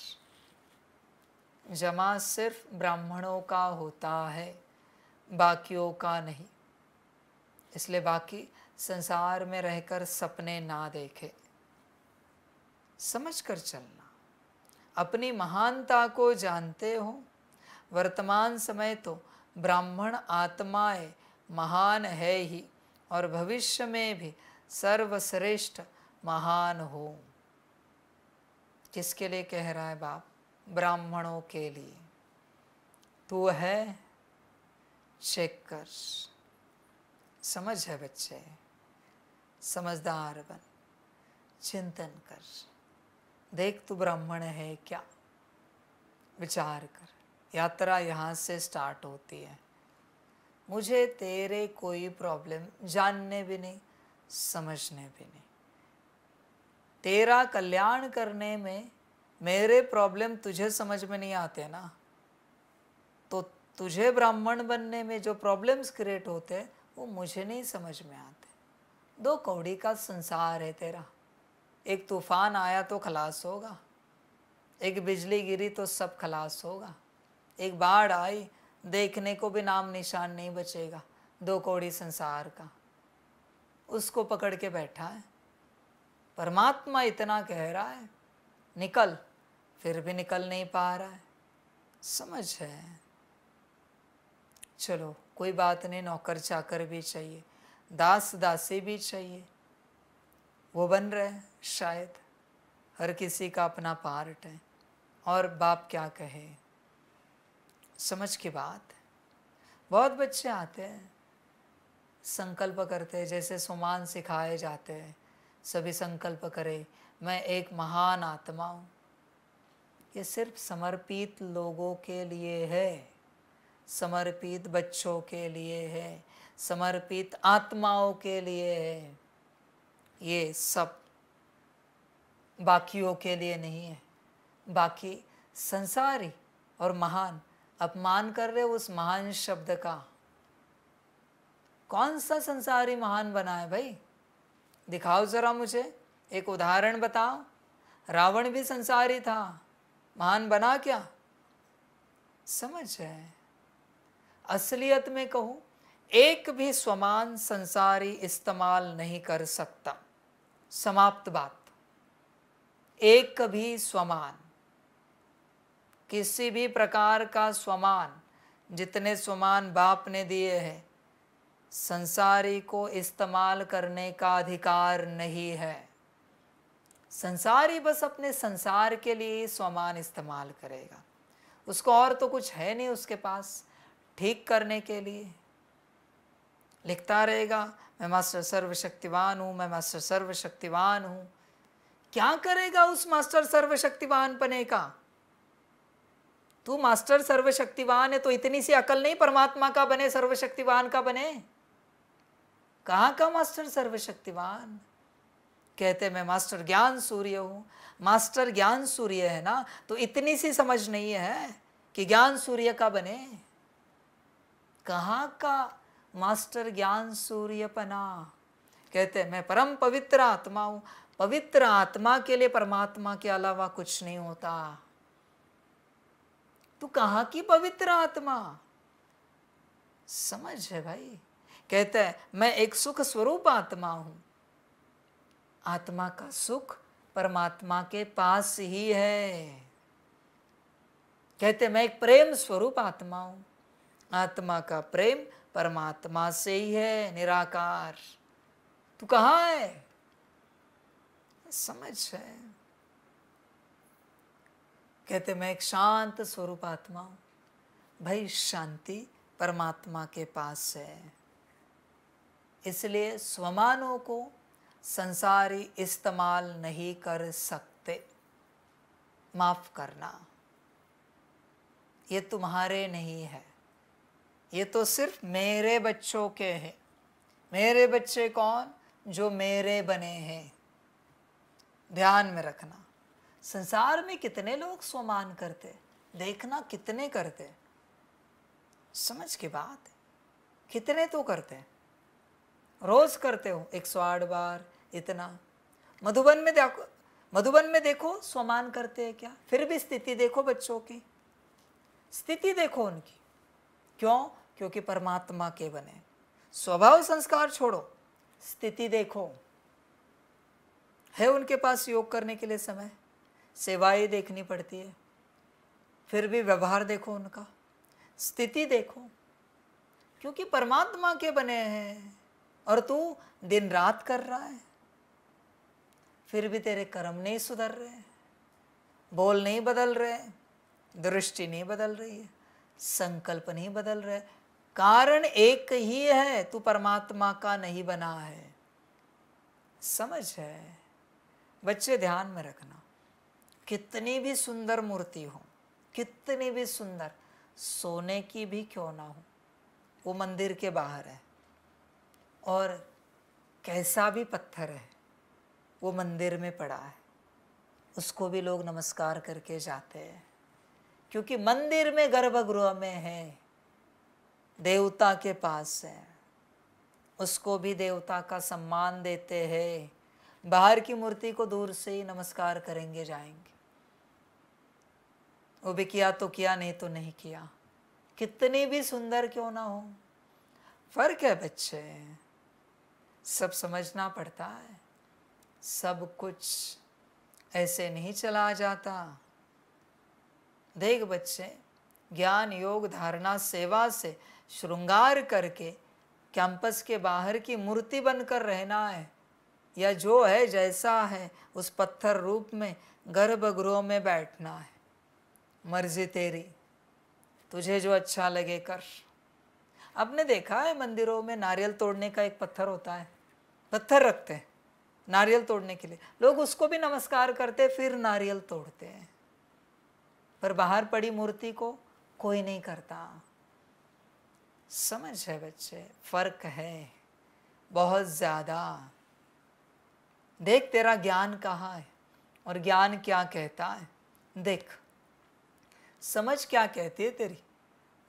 जमा सिर्फ ब्राह्मणों का होता है, बाकियों का नहीं। इसलिए बाकी संसार में रहकर सपने ना देखे, समझ कर चलना। अपनी महानता को जानते हो। वर्तमान समय तो ब्राह्मण आत्माएं महान है ही और भविष्य में भी सर्वश्रेष्ठ महान हो। किसके लिए कह रहा है बाप? ब्राह्मणों के लिए। तू है, चेक कर। समझ है बच्चे, समझदार बन, चिंतन कर। देख तू ब्राह्मण है क्या, विचार कर। यात्रा यहाँ से स्टार्ट होती है। मुझे तेरे कोई प्रॉब्लम जानने भी नहीं, समझने भी नहीं। तेरा कल्याण करने में मेरे प्रॉब्लम तुझे समझ में नहीं आते ना, तो तुझे ब्राह्मण बनने में जो प्रॉब्लम्स क्रिएट होते हैं वो मुझे नहीं समझ में आते। दो कौड़ी का संसार है तेरा। एक तूफान आया तो खलास होगा, एक बिजली गिरी तो सब खलास होगा, एक बाढ़ आई देखने को भी नाम निशान नहीं बचेगा। दो कौड़ी संसार का, उसको पकड़ के बैठा है। परमात्मा इतना कह रहा है, निकल, फिर भी निकल नहीं पा रहा है। समझ है? चलो कोई बात नहीं, नौकर चाकर भी चाहिए, दास दासी भी चाहिए, वो बन रहे हैं शायद। हर किसी का अपना पार्ट है, और बाप क्या कहे, समझ की बात है। बहुत बच्चे आते हैं, संकल्प करते हैं, जैसे सुमान सिखाए जाते हैं, सभी संकल्प करें मैं एक महान आत्मा हूँ। ये सिर्फ समर्पित लोगों के लिए है, समर्पित बच्चों के लिए है, समर्पित आत्माओं के लिए है। ये सब बाकियों के लिए नहीं है। बाकी संसारी और महान, अपमान कर रहे उस महान शब्द का। कौन सा संसारी महान बना है भाई? दिखाओ जरा मुझे, एक उदाहरण बताओ। रावण भी संसारी था, महान बना क्या? समझ है? असलियत में कहूं, एक भी स्वमान संसारी इस्तेमाल नहीं कर सकता। समाप्त बात। एक भी स्वमान, किसी भी प्रकार का स्वमान, जितने स्वमान बाप ने दिए हैं, संसारी को इस्तेमाल करने का अधिकार नहीं है। संसारी बस अपने संसार के लिए स्वमान इस्तेमाल करेगा, उसको और तो कुछ है नहीं उसके पास ठीक करने के लिए। लिखता रहेगा मैं मास्टर सर्वशक्तिवान हूँ, मैं मास्टर सर्वशक्तिवान हूँ। क्या करेगा उस मास्टर सर्वशक्तिवान बने का? तू मास्टर सर्वशक्तिवान है तो इतनी सी अकल नहीं परमात्मा का बने, सर्वशक्तिवान का बने। कहाँ का मास्टर सर्वशक्तिवान? कहते मैं मास्टर ज्ञान सूर्य हूँ। मास्टर ज्ञान सूर्य है ना, तो इतनी सी समझ नहीं है कि ज्ञान सूर्य का बने। कहाँ का मास्टर ज्ञान सूर्य पना? कहते मैं परम पवित्र आत्मा हूँ। पवित्र आत्मा के लिए परमात्मा के अलावा कुछ नहीं होता। तू कहाँ की पवित्र आत्मा? समझ है भाई? कहते हैं मैं एक सुख स्वरूप आत्मा हूं। आत्मा का सुख परमात्मा के पास ही है। कहते मैं एक प्रेम स्वरूप आत्मा हूं। आत्मा का प्रेम परमात्मा से ही है, निराकार। तू कहाँ है? समझ है? कहते मैं एक शांत स्वरूप आत्मा हूं। भाई शांति परमात्मा के पास है। इसलिए स्वमानों को संसारी इस्तेमाल नहीं कर सकते। माफ करना, ये तुम्हारे नहीं है, ये तो सिर्फ मेरे बच्चों के हैं। मेरे बच्चे कौन? जो मेरे बने हैं। ध्यान में रखना। संसार में कितने लोग स्वमान करते, देखना कितने करते। समझ की बात है, कितने तो करते हैं। रोज करते हो 108 बार इतना। मधुबन में देखो स्वमान करते हैं क्या? फिर भी स्थिति देखो बच्चों की, स्थिति देखो उनकी। क्यों? क्योंकि परमात्मा के बने। स्वभाव संस्कार छोड़ो, स्थिति देखो। है उनके पास योग करने के लिए समय, सेवाएं देखनी पड़ती है, फिर भी व्यवहार देखो उनका, स्थिति देखो। क्योंकि परमात्मा के बने हैं और तू दिन रात कर रहा है, फिर भी तेरे कर्म नहीं सुधर रहे, बोल नहीं बदल रहे, दृष्टि नहीं बदल रही है, संकल्प नहीं बदल रहे। कारण एक ही है, तू परमात्मा का नहीं बना है। समझ है? बच्चे ध्यान में रखना, कितनी भी सुंदर मूर्ति हो, कितनी भी सुंदर, सोने की भी क्यों ना हो, वो मंदिर के बाहर है। और कैसा भी पत्थर है, वो मंदिर में पड़ा है, उसको भी लोग नमस्कार करके जाते हैं। क्योंकि मंदिर में, गर्भगृह में है, देवता के पास है, उसको भी देवता का सम्मान देते हैं। बाहर की मूर्ति को दूर से ही नमस्कार करेंगे, जाएंगे। वो भी किया तो किया, नहीं तो नहीं किया, कितनी भी सुंदर क्यों ना हो। फर्क है बच्चे, सब समझना पड़ता है। सब कुछ ऐसे नहीं चला जाता। देख बच्चे, ज्ञान योग धारणा सेवा से श्रृंगार करके कैंपस के बाहर की मूर्ति बनकर रहना है, या जो है जैसा है उस पत्थर रूप में गर्भगृह में बैठना है। मर्जी तेरी, तुझे जो अच्छा लगे कर। आपने देखा है मंदिरों में नारियल तोड़ने का एक पत्थर होता है, पत्थर रखते हैं नारियल तोड़ने के लिए, लोग उसको भी नमस्कार करते फिर नारियल तोड़ते हैं, पर बाहर पड़ी मूर्ति को कोई नहीं करता। समझ है बच्चे, फर्क है बहुत ज्यादा। देख तेरा ज्ञान कहाँ है और ज्ञान क्या कहता है, देख समझ क्या कहती है तेरी,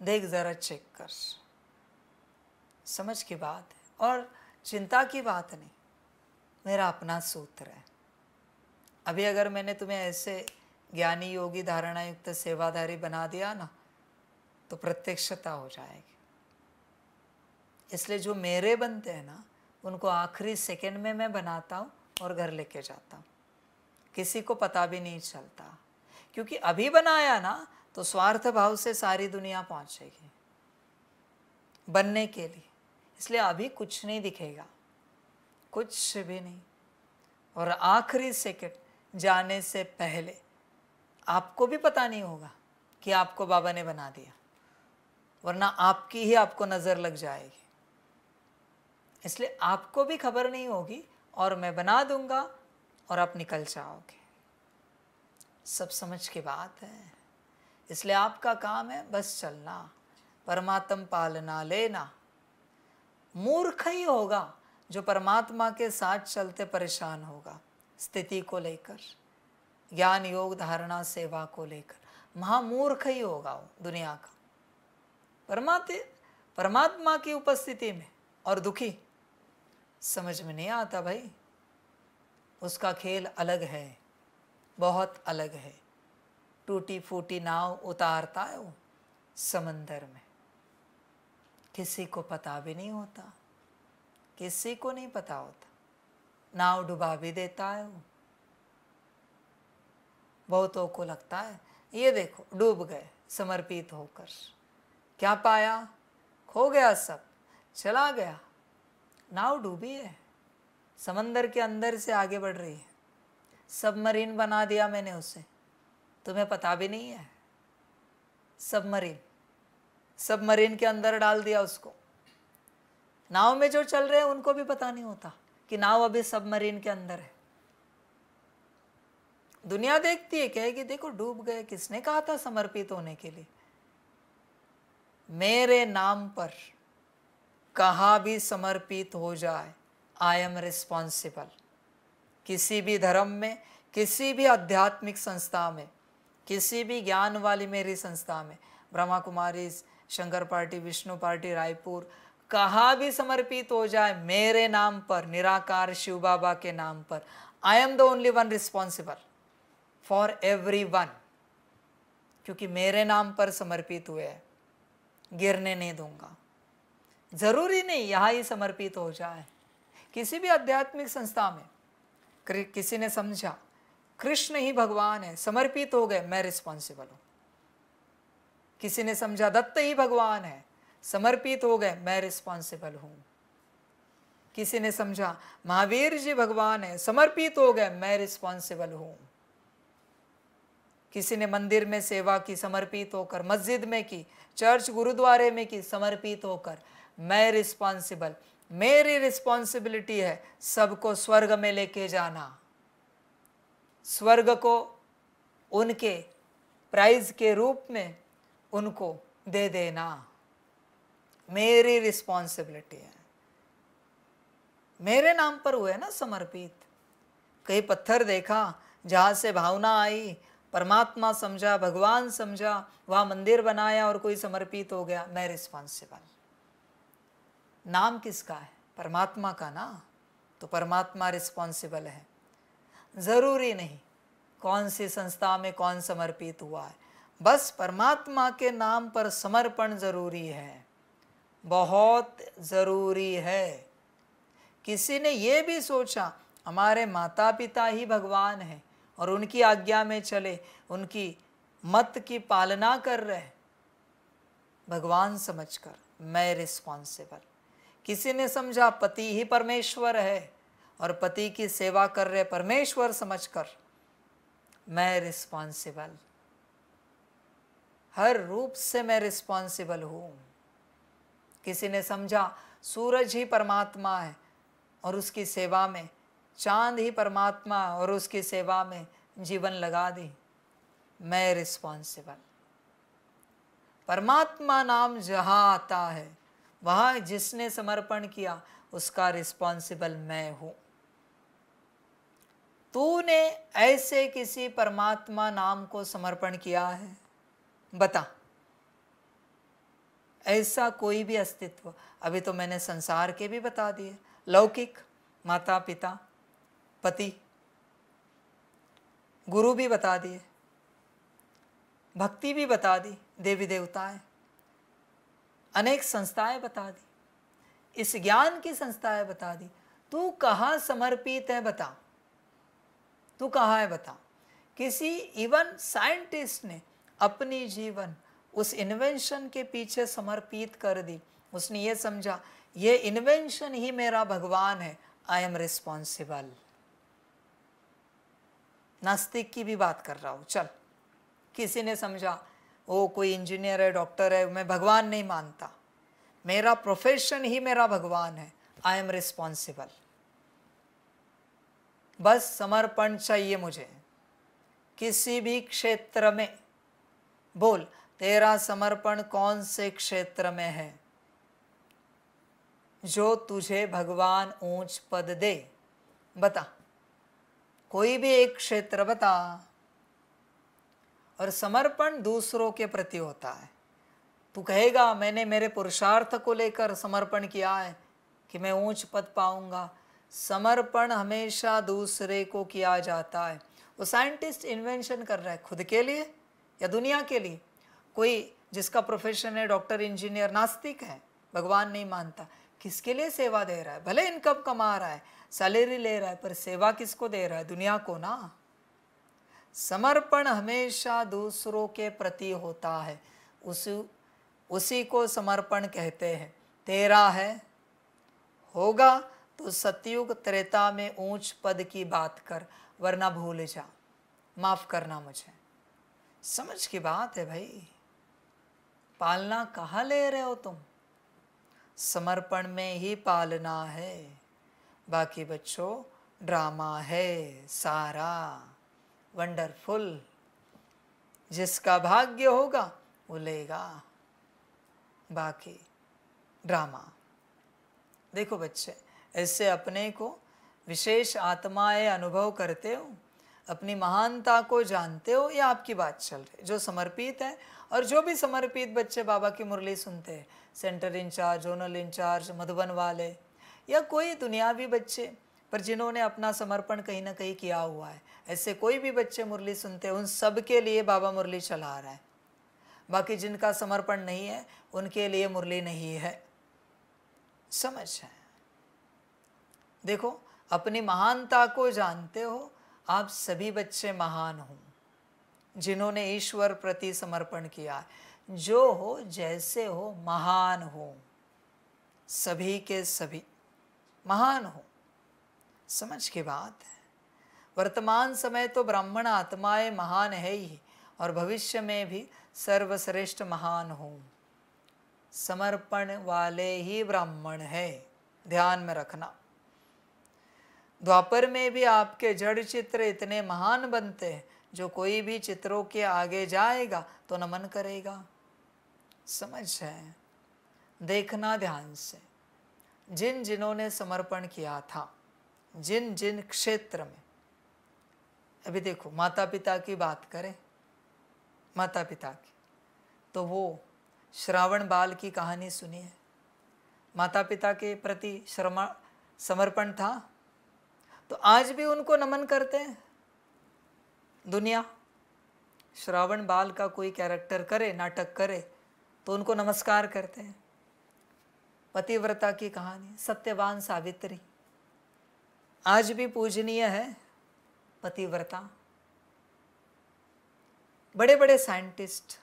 देख जरा चेक कर। समझ की बात है और चिंता की बात नहीं, मेरा अपना सूत्र है। अभी अगर मैंने तुम्हें ऐसे ज्ञानी योगी धारणा युक्त सेवाधारी बना दिया ना, तो प्रत्यक्षता हो जाएगी। इसलिए जो मेरे बनते हैं ना, उनको आखिरी सेकंड में मैं बनाता हूँ और घर लेके जाता हूँ, किसी को पता भी नहीं चलता। क्योंकि अभी बनाया ना तो स्वार्थ भाव से सारी दुनिया पहुँचेगी बनने के लिए, इसलिए अभी कुछ नहीं दिखेगा, कुछ भी नहीं। और आखिरी सेकंड जाने से पहले आपको भी पता नहीं होगा कि आपको बाबा ने बना दिया, वरना आपकी ही आपको नज़र लग जाएगी। इसलिए आपको भी खबर नहीं होगी और मैं बना दूंगा और आप निकल जाओगे। सब समझ की बात है। इसलिए आपका काम है बस चलना, परमात्म पालना लेना। मूर्ख ही होगा जो परमात्मा के साथ चलते परेशान होगा, स्थिति को लेकर, ज्ञान योग धारणा सेवा को लेकर महामूर्ख ही होगा वो दुनिया का। परमात्मा की उपस्थिति में और दुखी, समझ में नहीं आता भाई। उसका खेल अलग है, बहुत अलग है। टूटी फूटी नाव उतारता है वो समंदर में, किसी को पता भी नहीं होता, किसी को नहीं पता होता। नाव डुबा भी देता है वो। बहुतों को लगता है ये देखो डूब गए समर्पित होकर, क्या पाया, खो गया, सब चला गया। नाव डूबी है, समंदर के अंदर से आगे बढ़ रही है। सबमरीन बना दिया मैंने उसे, तुम्हें पता भी नहीं है। सबमरीन के अंदर डाल दिया उसको। नाव में जो चल रहे हैं उनको भी पता नहीं होता कि नाव अभी सबमरीन के अंदर है। दुनिया देखती है, कहेगी देखो डूब गए, किसने कहा था समर्पित होने के लिए। मेरे नाम पर कहाँ भी समर्पित हो जाए, आई एम रिस्पॉन्सिबल। किसी भी धर्म में, किसी भी आध्यात्मिक संस्था में, किसी भी ज्ञान वाली मेरी संस्था में, ब्रह्मा कुमारी, शंकर पार्टी, विष्णु पार्टी, रायपुर, कहाँ भी समर्पित हो जाए मेरे नाम पर, निराकार शिव बाबा के नाम पर, I am the only one responsible for every one. क्योंकि मेरे नाम पर समर्पित हुए हैं, गिरने नहीं दूंगा। जरूरी नहीं यहाँ ही समर्पित हो जाए, किसी भी आध्यात्मिक संस्था में किसी ने समझा कृष्ण ही भगवान है, समर्पित हो गए, मैं रिस्पॉन्सिबल हूँ। किसी ने समझा दत्त ही भगवान है, समर्पित हो गए, मैं रिस्पॉन्सिबल हूँ। किसी ने समझा महावीर जी भगवान है, समर्पित हो गए, मैं रिस्पॉन्सिबल हूँ। किसी ने मंदिर में सेवा की, समर्पित होकर, मस्जिद में की, चर्च गुरुद्वारे में की, समर्पित होकर, मैं रिस्पॉन्सिबल। मेरी रिस्पॉन्सिबिलिटी है सबको स्वर्ग में लेके जाना, स्वर्ग को उनके प्राइज के रूप में उनको दे देना, मेरी रिस्पॉन्सिबिलिटी है। मेरे नाम पर हुए ना समर्पित। कहीं पत्थर देखा जहाँ से भावना आई, परमात्मा समझा, भगवान समझा, वहाँ मंदिर बनाया और कोई समर्पित हो गया, मैं रिस्पॉन्सिबल। नाम किसका है? परमात्मा का ना, तो परमात्मा रिस्पॉन्सिबल है। ज़रूरी नहीं कौन सी संस्था में कौन समर्पित हुआ है, बस परमात्मा के नाम पर समर्पण ज़रूरी है, बहुत ज़रूरी है। किसी ने ये भी सोचा हमारे माता पिता ही भगवान हैं और उनकी आज्ञा में चले, उनकी मत की पालना कर रहे भगवान समझकर, मैं रिस्पॉन्सिबल। किसी ने समझा पति ही परमेश्वर है और पति की सेवा कर रहे परमेश्वर समझकर, मैं रिस्पॉन्सिबल, हर रूप से मैं रिस्पॉन्सिबल हूं। किसी ने समझा सूरज ही परमात्मा है और उसकी सेवा में, चांद ही परमात्मा और उसकी सेवा में जीवन लगा दी, मैं रिस्पॉन्सिबल। परमात्मा नाम जहां आता है वहां जिसने समर्पण किया उसका रिस्पॉन्सिबल मैं हूं। तूने ऐसे किसी परमात्मा नाम को समर्पण किया है? बता, ऐसा कोई भी अस्तित्व? अभी तो मैंने संसार के भी बता दिए, लौकिक, माता पिता, पति, गुरु भी बता दिए, भक्ति भी बता दी, देवी देवताएं, अनेक संस्थाएं बता दी, इस ज्ञान की संस्थाएं बता दी। तू कहाँ समर्पित है बता, तू कहाँ है बता। किसी इवन साइंटिस्ट ने अपनी जीवन उस इन्वेंशन के पीछे समर्पित कर दी। उसने ये समझा ये इन्वेंशन ही मेरा भगवान है, आई एम रिस्पॉन्सिबल। नास्तिक की भी बात कर रहा हूं। चल, किसी ने समझा वो कोई इंजीनियर है, डॉक्टर है, मैं भगवान नहीं मानता, मेरा प्रोफेशन ही मेरा भगवान है, आई एम रिस्पॉन्सिबल। बस समर्पण चाहिए मुझे किसी भी क्षेत्र में। बोल, तेरा समर्पण कौन से क्षेत्र में है जो तुझे भगवान ऊंच पद दे? बता, कोई भी एक क्षेत्र बता। और समर्पण दूसरों के प्रति होता है। तू कहेगा मैंने मेरे पुरुषार्थ को लेकर समर्पण किया है कि मैं ऊंच पद पाऊंगा। समर्पण हमेशा दूसरे को किया जाता है। वो साइंटिस्ट इन्वेंशन कर रहा है खुद के लिए या दुनिया के लिए? कोई जिसका प्रोफेशन है डॉक्टर, इंजीनियर, नास्तिक है, भगवान नहीं मानता, किसके लिए सेवा दे रहा है? भले इनकम कमा रहा है, सैलरी ले रहा है, पर सेवा किसको दे रहा है? दुनिया को ना। समर्पण हमेशा दूसरों के प्रति होता है, उसी को समर्पण कहते हैं। तेरा है, होगा तो सतयुग त्रेता में ऊंच पद की बात कर, वरना भूल जा, माफ करना मुझे। समझ की बात है भाई। पालना कहाँ ले रहे हो तुम? समर्पण में ही पालना है। बाकी बच्चों ड्रामा है सारा, वंडरफुल। जिसका भाग्य होगा वो लेगा, बाकी ड्रामा। देखो बच्चे, ऐसे अपने को विशेष आत्माएं अनुभव करते हो, अपनी महानता को जानते हो, या आपकी बात चल रही? जो समर्पित है, और जो भी समर्पित बच्चे बाबा की मुरली सुनते हैं, centre incharge, zonal incharge, Madhuban वाले, या कोई दुनियावी बच्चे पर जिन्होंने अपना समर्पण कहीं ना कहीं किया हुआ है, ऐसे कोई भी बच्चे मुरली सुनते हैं, उन सब के लिए बाबा मुरली चला रहा है। बाकी जिनका समर्पण नहीं है उनके लिए मुरली नहीं है। समझ है? देखो, अपनी महानता को जानते हो, आप सभी बच्चे महान हो जिन्होंने ईश्वर प्रति समर्पण किया है। जो हो, जैसे हो, महान हो, सभी के सभी महान हो। समझ की बात है। वर्तमान समय तो ब्राह्मण आत्माएं महान है ही, और भविष्य में भी सर्वश्रेष्ठ महान हो। समर्पण वाले ही ब्राह्मण है, ध्यान में रखना। द्वापर में भी आपके जड़ चित्र इतने महान बनते हैं, जो कोई भी चित्रों के आगे जाएगा तो नमन करेगा। समझ है? देखना ध्यान से, जिन जिन्होंने समर्पण किया था, जिन जिन क्षेत्र में। अभी देखो, माता पिता की बात करें, माता पिता की, तो वो श्रावण बाल की कहानी सुनिए। माता पिता के प्रति समर्पण था, तो आज भी उनको नमन करते हैं दुनिया। श्रावण बाल का कोई कैरेक्टर करे, नाटक करे, तो उनको नमस्कार करते हैं। पतिव्रता की कहानी, सत्यवान सावित्री, आज भी पूजनीय है पतिव्रता। बड़े बड़े साइंटिस्ट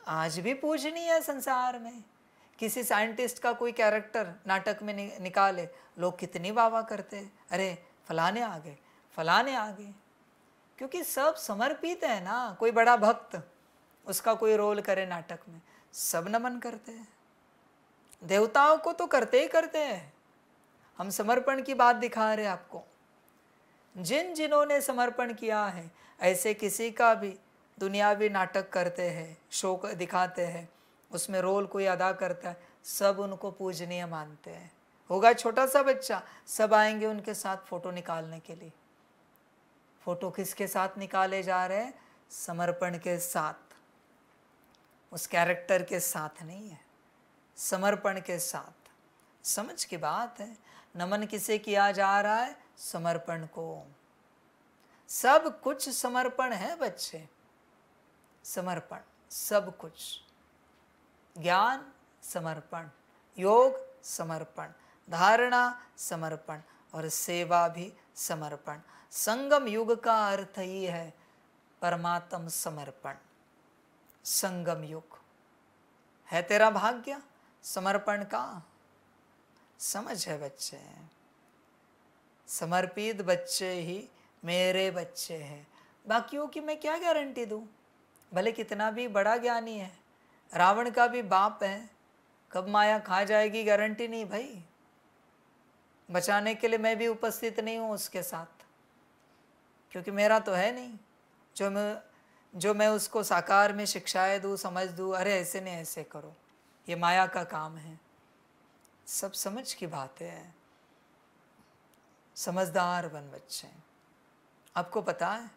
आज भी पूजनीय है संसार में। किसी साइंटिस्ट का कोई कैरेक्टर नाटक में निकाले, लोग कितनी वाह करते हैं, अरे फलाने आ गए, फलाने आ गए, क्योंकि सब समर्पित है ना। कोई बड़ा भक्त उसका कोई रोल करे नाटक में, सब नमन करते हैं। देवताओं को तो करते ही करते हैं। हम समर्पण की बात दिखा रहे हैं आपको। जिन्होंने समर्पण किया है, ऐसे किसी का भी दुनियावी नाटक करते हैं, शो दिखाते हैं, उसमें रोल कोई अदा करता है, सब उनको पूजनीय मानते हैं। होगा छोटा सा बच्चा, सब आएंगे उनके साथ फोटो निकालने के लिए। फोटो किसके साथ निकाले जा रहे हैं? समर्पण के साथ, उस कैरेक्टर के साथ नहीं है, समर्पण के साथ। समझ की बात है। नमन किसे किया जा रहा है? समर्पण को। सब कुछ समर्पण है बच्चे, समर्पण सब कुछ। ज्ञान समर्पण, योग समर्पण, धारणा समर्पण और सेवा भी समर्पण। संगम युग का अर्थ ही है परमात्म समर्पण। संगम युग है तेरा भाग्य समर्पण का। समझ है बच्चे, समर्पित बच्चे ही मेरे बच्चे हैं। बाकियों की मैं क्या गारंटी दूं? भले कितना भी बड़ा ज्ञानी है, रावण का भी बाप है, कब माया खा जाएगी गारंटी नहीं भाई। बचाने के लिए मैं भी उपस्थित नहीं हूँ उसके साथ, क्योंकि मेरा तो है नहीं जो मैं उसको साकार में शिक्षाएं दूँ, समझ दूँ, अरे ऐसे नहीं ऐसे करो, ये माया का काम है। सब समझ की बात है। समझदार बन बच्चे। आपको पता है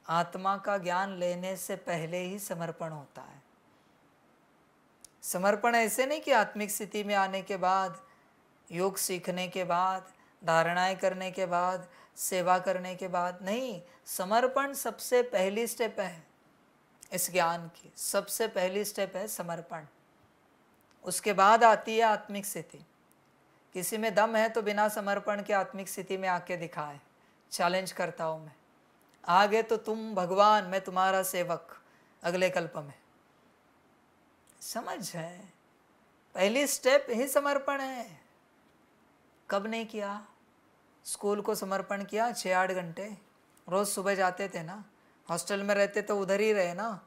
आत्मा का ज्ञान लेने से पहले ही समर्पण होता है। समर्पण ऐसे नहीं कि आत्मिक स्थिति में आने के बाद, योग सीखने के बाद, धारणाएं करने के बाद, सेवा करने के बाद नहीं। समर्पण सबसे पहली स्टेप है इस ज्ञान की। सबसे पहली स्टेप है समर्पण, उसके बाद आती है आत्मिक स्थिति। किसी में दम है तो बिना समर्पण के आत्मिक स्थिति में आके दिखाए। चैलेंज करता हूँ मैं, आगे तो तुम भगवान, मैं तुम्हारा सेवक अगले कल्प में। समझ है, पहली स्टेप ही समर्पण है। कब नहीं किया? स्कूल को समर्पण किया 6-8 घंटे रोज सुबह जाते थे ना। हॉस्टल में रहते तो उधर ही रहे ना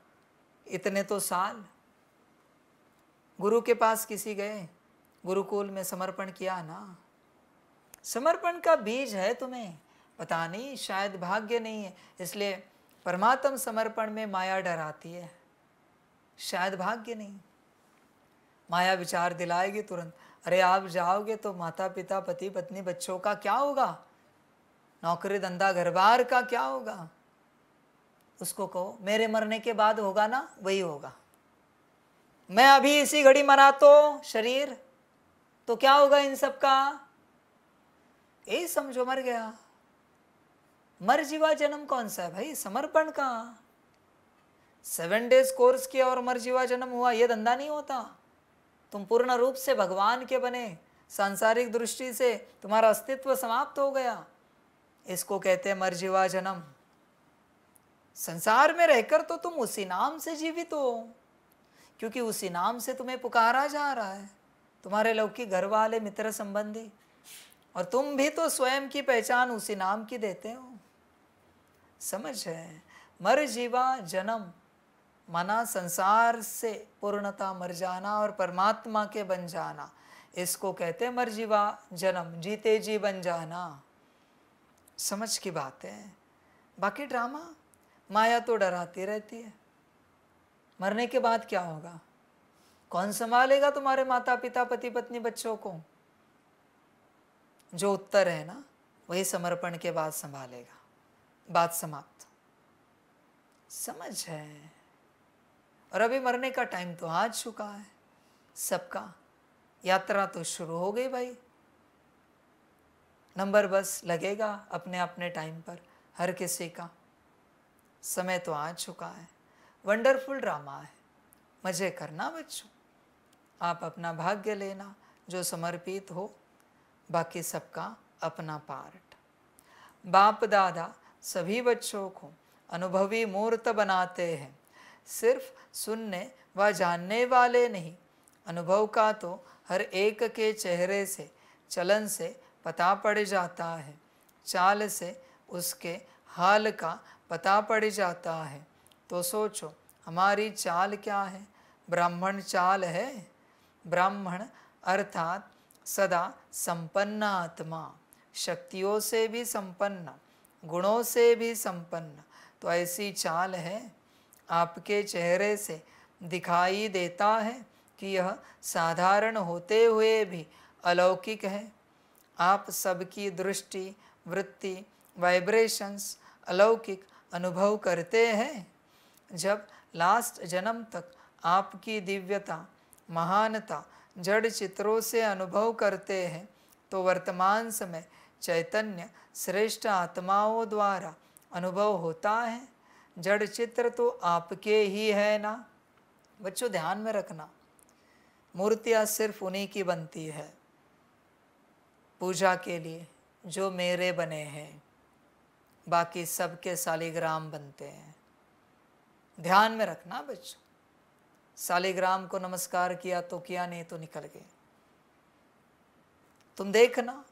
इतने तो साल। गुरु के पास किसी गए, गुरुकुल में समर्पण किया ना। समर्पण का बीज है तुम्हें, पता नहीं, शायद भाग्य नहीं है, इसलिए परमात्म समर्पण में माया डराती है। शायद भाग्य नहीं, माया विचार दिलाएगी तुरंत, अरे आप जाओगे तो माता पिता, पति पत्नी, बच्चों का क्या होगा? नौकरी धंधा घर बार का क्या होगा? उसको कहो मेरे मरने के बाद होगा ना, वही होगा। मैं अभी इसी घड़ी मरा तो शरीर, तो क्या होगा इन सब का? यही समझो, मर गया। मर जीवा जन्म कौन सा है भाई? समर्पण का। 7 डेज कोर्स किया और मर जीवा जन्म हुआ, ये धंधा नहीं होता। तुम पूर्ण रूप से भगवान के बने, सांसारिक दृष्टि से तुम्हारा अस्तित्व समाप्त हो गया। इसको कहते हैं मर जीवा जन्म। संसार में रहकर तो तुम उसी नाम से जीवित हो, क्योंकि उसी नाम से तुम्हें पुकारा जा रहा है, तुम्हारे लौकिक घर वाले, मित्र, संबंधी, और तुम भी तो स्वयं की पहचान उसी नाम की देते हो। समझ है, मर जीवा जन्म माना संसार से पूर्णता मर जाना और परमात्मा के बन जाना, इसको कहते हैं मर जीवा जन्म, जीते जी बन जाना। समझ की बात है। बाकी ड्रामा, माया तो डराती रहती है। मरने के बाद क्या होगा? कौन संभालेगा तुम्हारे माता पिता, पति पत्नी, बच्चों को? जो उत्तर है ना, वही समर्पण के बाद संभालेगा। बात समाप्त। समझ है। और अभी मरने का टाइम तो आ चुका है सबका। यात्रा तो शुरू हो गई भाई। नंबर बस लगेगा अपने अपने टाइम पर, हर किसी का। समय तो आ चुका है। वंडरफुल ड्रामा है, मजे करना बच्चों। आप अपना भाग्य लेना, जो समर्पित हो, बाकी सबका अपना पार्ट। बाप दादा सभी बच्चों को अनुभवी मूर्त बनाते हैं। सिर्फ सुनने व जानने वाले नहीं, अनुभव का तो हर एक के चेहरे से, चलन से पता पड़ जाता है, चाल से उसके हाल का पता पड़ जाता है। तो सोचो हमारी चाल क्या है? ब्राह्मण चाल है। ब्राह्मण अर्थात सदा संपन्न आत्मा, शक्तियों से भी संपन्न, गुणों से भी संपन्न। तो ऐसी चाल है। आपके चेहरे से दिखाई देता है कि यह साधारण होते हुए भी अलौकिक है। आप सबकी दृष्टि, वृत्ति, वाइब्रेशंस अलौकिक अनुभव करते हैं। जब लास्ट जन्म तक आपकी दिव्यता, महानता जड़ चित्रों से अनुभव करते हैं, तो वर्तमान समय चैतन्य श्रेष्ठ आत्माओं द्वारा अनुभव होता है। जड़ चित्र तो आपके ही है ना। बच्चों ध्यान में रखना, मूर्तियाँ सिर्फ उन्हीं की बनती है पूजा के लिए जो मेरे बने हैं, बाकी सबके शालिग्राम बनते हैं। ध्यान में रखना बच्चों, शालिग्राम को नमस्कार किया तो किया, नहीं तो निकल गए। तुम देखना,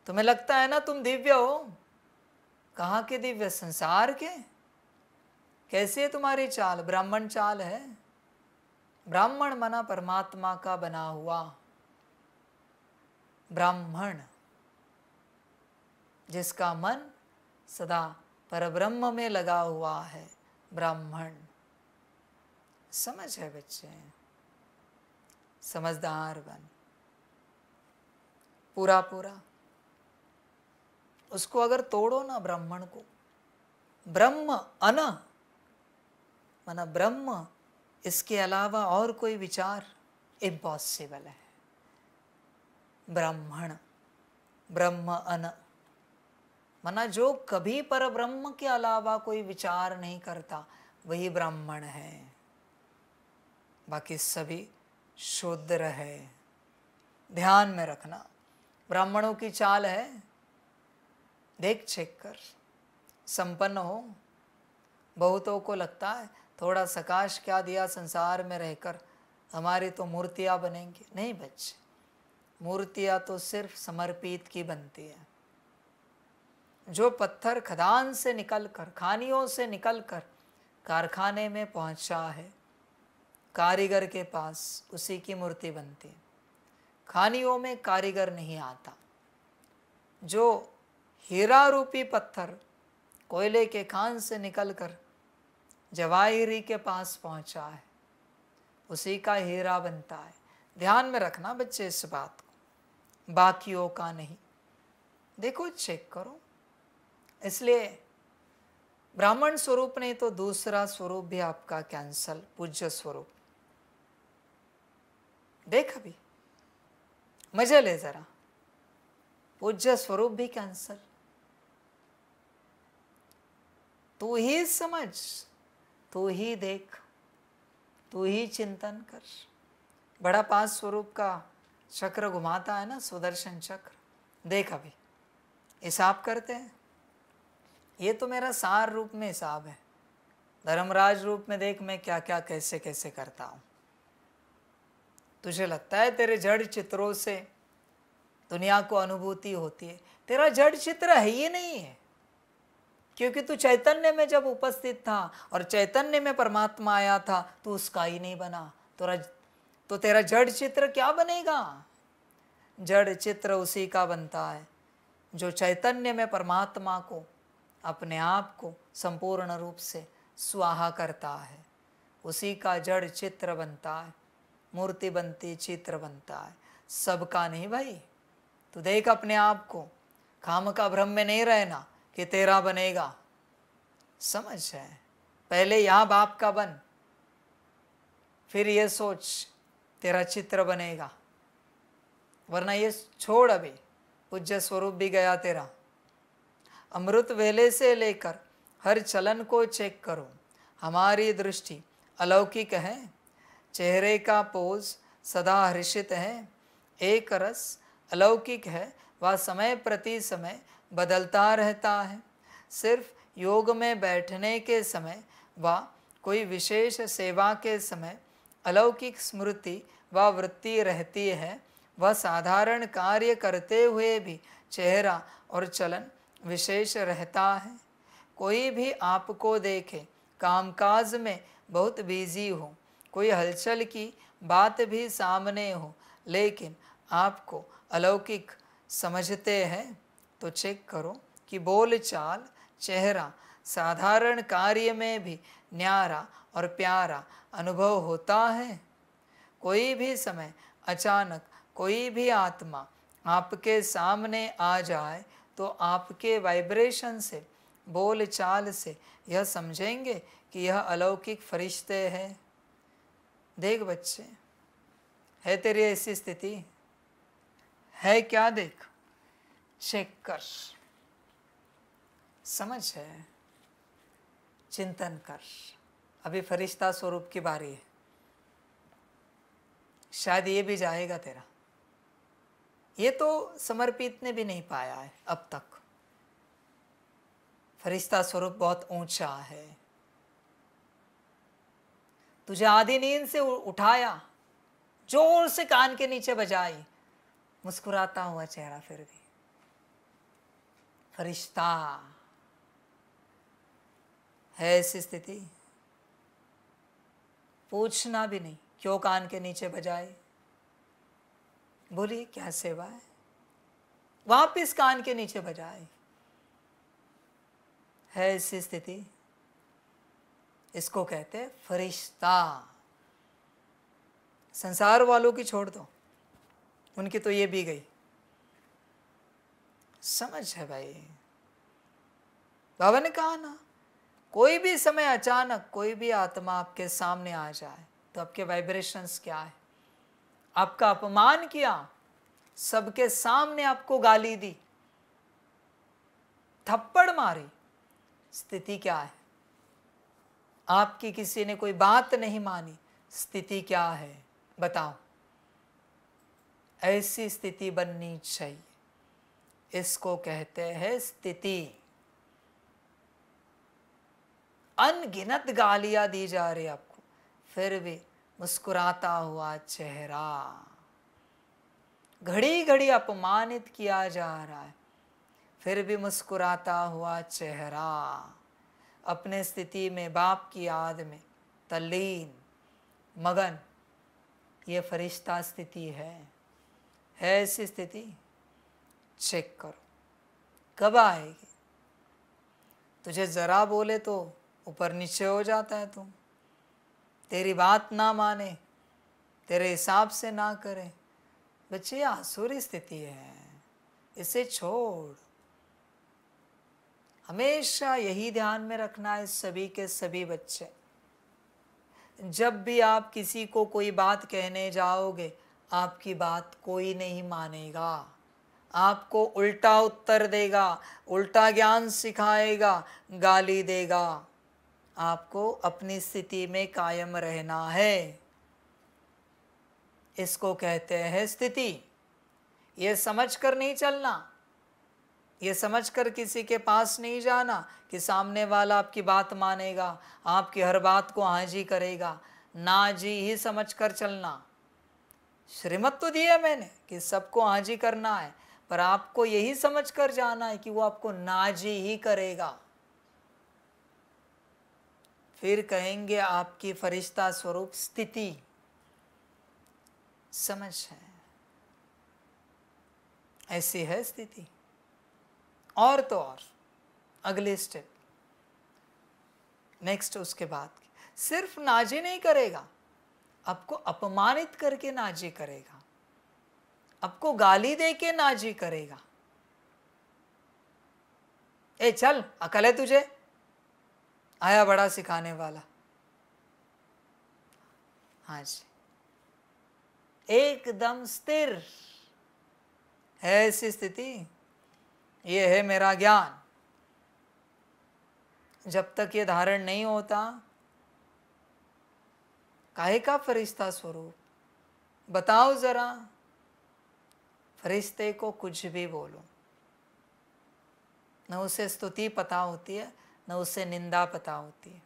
तुम्हें लगता है ना तुम दिव्य हो। कहाँ के दिव्य? संसार के। कैसी है तुम्हारी चाल? ब्राह्मण चाल है। ब्राह्मण मना परमात्मा का बना हुआ ब्राह्मण, जिसका मन सदा परब्रह्म में लगा हुआ है, ब्राह्मण। समझ है बच्चे? समझदार बन पूरा पूरा। उसको अगर तोड़ो ना ब्राह्मण को, ब्रह्म अन माना ब्रह्म, इसके अलावा और कोई विचार इम्पॉसिबल है। ब्राह्मण, ब्रह्म अन माना जो कभी पर ब्रह्म के अलावा कोई विचार नहीं करता, वही ब्राह्मण है। बाकी सभी शूद्र है। ध्यान में रखना, ब्राह्मणों की चाल है। देख चेक कर, संपन्न हो। बहुतों को लगता है थोड़ा सकाश क्या दिया संसार में रहकर, हमारी तो मूर्तियाँ बनेंगी। नहीं बच्चे, मूर्तियाँ तो सिर्फ समर्पित की बनती है। जो पत्थर खदान से निकलकर, खानियों से निकलकर कारखाने में पहुंचा है, कारीगर के पास, उसी की मूर्ति बनती है। खानियों में कारीगर नहीं आता। जो हीरा रूपी पत्थर कोयले के खान से निकलकर जवाहिरी के पास पहुंचा है, उसी का हीरा बनता है। ध्यान में रखना बच्चे इस बात को, बाकियों का नहीं। देखो चेक करो। इसलिए ब्राह्मण स्वरूप नहीं तो दूसरा स्वरूप भी आपका कैंसल, पूज्य स्वरूप। देख अभी मजे ले जरा, पूज्य स्वरूप भी कैंसल। तू ही समझ, तू ही देख, तू ही चिंतन कर। बड़ा पांच स्वरूप का चक्र घुमाता है ना, सुदर्शन चक्र। देख अभी हिसाब करते हैं। ये तो मेरा सार रूप में हिसाब है। धर्मराज रूप में देख मैं क्या क्या कैसे कैसे करता हूँ। तुझे लगता है तेरे जड़ चित्रों से दुनिया को अनुभूति होती है? तेरा जड़ चित्र है ही नहीं है, क्योंकि तू चैतन्य में जब उपस्थित था और चैतन्य में परमात्मा आया था, तू उसका ही नहीं बना। तो तेरा जड़ चित्र क्या बनेगा? जड़ चित्र उसी का बनता है जो चैतन्य में परमात्मा को, अपने आप को संपूर्ण रूप से स्वाहा करता है। उसी का जड़ चित्र बनता है, मूर्ति बनती, चित्र बनता है। सबका नहीं भाई। तू देख अपने आप को, खाम का भ्रम में नहीं रहना कि तेरा बनेगा। समझ है? पहले यहाँ बाप का बन, फिर ये सोच तेरा चित्र बनेगा, वरना ये छोड़। अभी पूज्य स्वरूप भी गया तेरा। अमृत वेले से लेकर हर चलन को चेक करो। हमारी दृष्टि अलौकिक है। चेहरे का पोज सदा हर्षित है। एक रस अलौकिक है, वह समय प्रति समय बदलता रहता है। सिर्फ योग में बैठने के समय वह कोई विशेष सेवा के समय अलौकिक स्मृति व वृत्ति रहती है, वह साधारण कार्य करते हुए भी चेहरा और चलन विशेष रहता है। कोई भी आपको देखे कामकाज में बहुत बिजी हो, कोई हलचल की बात भी सामने हो, लेकिन आपको अलौकिक समझते हैं, तो चेक करो कि बोल चाल, चेहरा, साधारण कार्य में भी न्यारा और प्यारा अनुभव होता है। कोई भी समय अचानक कोई भी आत्मा आपके सामने आ जाए तो आपके वाइब्रेशन से, बोल चाल से यह समझेंगे कि यह अलौकिक फरिश्ते हैं। देख बच्चे, है तेरी ऐसी स्थिति? है क्या? देख, चेक कर, समझ है, चिंतन कर। अभी फरिश्ता स्वरूप की बारी है, शायद ये भी जाएगा तेरा। ये तो समर्पित ने भी नहीं पाया है अब तक। फरिश्ता स्वरूप बहुत ऊंचा है। तुझे आधी नींद से उठाया, जोर से कान के नीचे बजाई, मुस्कुराता हुआ चेहरा, फिर भी फरिश्ता है। ऐसी स्थिति पूछना भी नहीं क्यों कान के नीचे बजाए, बोलिए क्या सेवा है, वापिस कान के नीचे बजाए। है ऐसी स्थिति, इसको कहते हैं फरिश्ता। संसार वालों की छोड़ दो, उनकी तो ये भी गई। समझ है भाई? बाबा ने कहा ना, कोई भी समय अचानक कोई भी आत्मा आपके सामने आ जाए तो आपके वाइब्रेशंस क्या है? आपका अपमान किया, सबके सामने आपको गाली दी, थप्पड़ मारी, स्थिति क्या है? आपकी किसी ने कोई बात नहीं मानी, स्थिति क्या है? बताओ। ऐसी स्थिति बननी चाहिए, इसको कहते हैं स्थिति। अनगिनत गालियां दी जा रही आपको, फिर भी मुस्कुराता हुआ चेहरा। घड़ी घड़ी अपमानित किया जा रहा है, फिर भी मुस्कुराता हुआ चेहरा। अपने स्थिति में, बाप की याद में तल्लीन, मगन, ये फरिश्ता स्थिति है ऐसी स्थिति? चेक करो कब आएगी। तुझे जरा बोले तो ऊपर नीचे हो जाता है, तुम तेरी बात ना माने, तेरे हिसाब से ना करे। बच्चे, आसुरी स्थिति है, इसे छोड़। हमेशा यही ध्यान में रखना है सभी के सभी बच्चे। जब भी आप किसी को कोई बात कहने जाओगे, आपकी बात कोई नहीं मानेगा, आपको उल्टा उत्तर देगा, उल्टा ज्ञान सिखाएगा, गाली देगा। आपको अपनी स्थिति में कायम रहना है, इसको कहते हैं स्थिति। ये समझकर नहीं चलना, ये समझकर किसी के पास नहीं जाना कि सामने वाला आपकी बात मानेगा, आपकी हर बात को हाँ जी करेगा। ना जी ही समझकर चलना। श्रीमत तो दिया मैंने कि सबको हाँ जी करना है, पर आपको यही समझकर जाना है कि वो आपको ना जी ही करेगा। फिर कहेंगे आपकी फरिश्ता स्वरूप स्थिति। समझ है? ऐसी है स्थिति। और तो और अगले स्टेप, नेक्स्ट, उसके बाद सिर्फ नाजी नहीं करेगा, आपको अपमानित करके नाजी करेगा, आपको गाली दे के नाजी करेगा। ए चल, अकल है तुझे? आया बड़ा सिखाने वाला। हाँ जी, एकदम स्थिर है ऐसी स्थिति। ये है मेरा ज्ञान। जब तक ये धारण नहीं होता, काहे का फरिश्ता स्वरूप? बताओ जरा। फरिश्ते को कुछ भी बोलो, न उसे स्तुति पता होती है, न उसे निंदा पता होती है।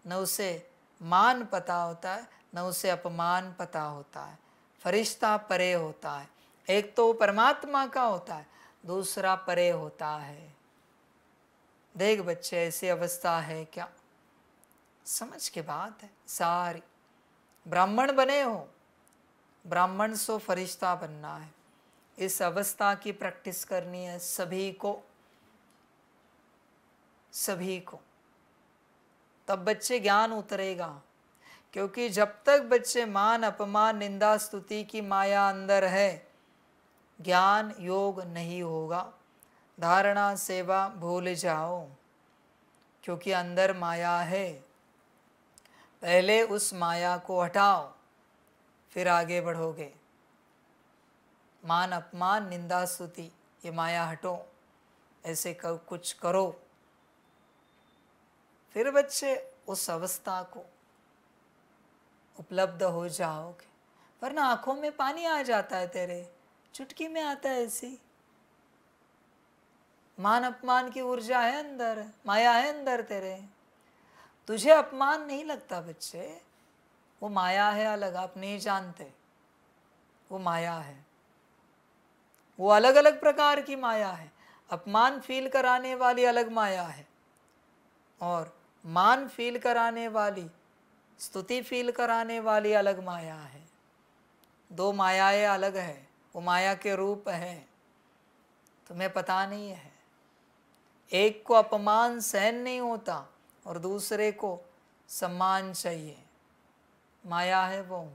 न उसे मान पता होता है, न उसे अपमान पता होता है। फरिश्ता परे होता है, एक तो परमात्मा का होता है, दूसरा परे होता है। देख बच्चे, ऐसी अवस्था है क्या? समझ के बात है सारी। ब्राह्मण बने हो, ब्राह्मण सो फरिश्ता बनना है। इस अवस्था की प्रैक्टिस करनी है सभी को, सभी को। तब बच्चे ज्ञान उतरेगा। क्योंकि जब तक बच्चे मान अपमान निंदा स्तुति की माया अंदर है, ज्ञान योग नहीं होगा। धारणा सेवा भूल जाओ, क्योंकि अंदर माया है। पहले उस माया को हटाओ, फिर आगे बढ़ोगे। मान अपमान निंदा स्तुति ये माया हटो, ऐसे कुछ करो, फिर बच्चे उस अवस्था को उपलब्ध हो जाओगे। वरना आंखों में पानी आ जाता है तेरे, चुटकी में आता है ऐसी। मान अपमान की ऊर्जा है अंदर, माया है अंदर तेरे। तुझे अपमान नहीं लगता बच्चे, वो माया है अलग, आप नहीं जानते। वो माया है, वो अलग अलग प्रकार की माया है। अपमान फील कराने वाली अलग माया है, और मान फील कराने वाली, स्तुति फील कराने वाली अलग माया है। दो मायाएं अलग है, वो माया के रूप है, तुम्हें पता नहीं है। एक को अपमान सहन नहीं होता और दूसरे को सम्मान चाहिए, माया है वो।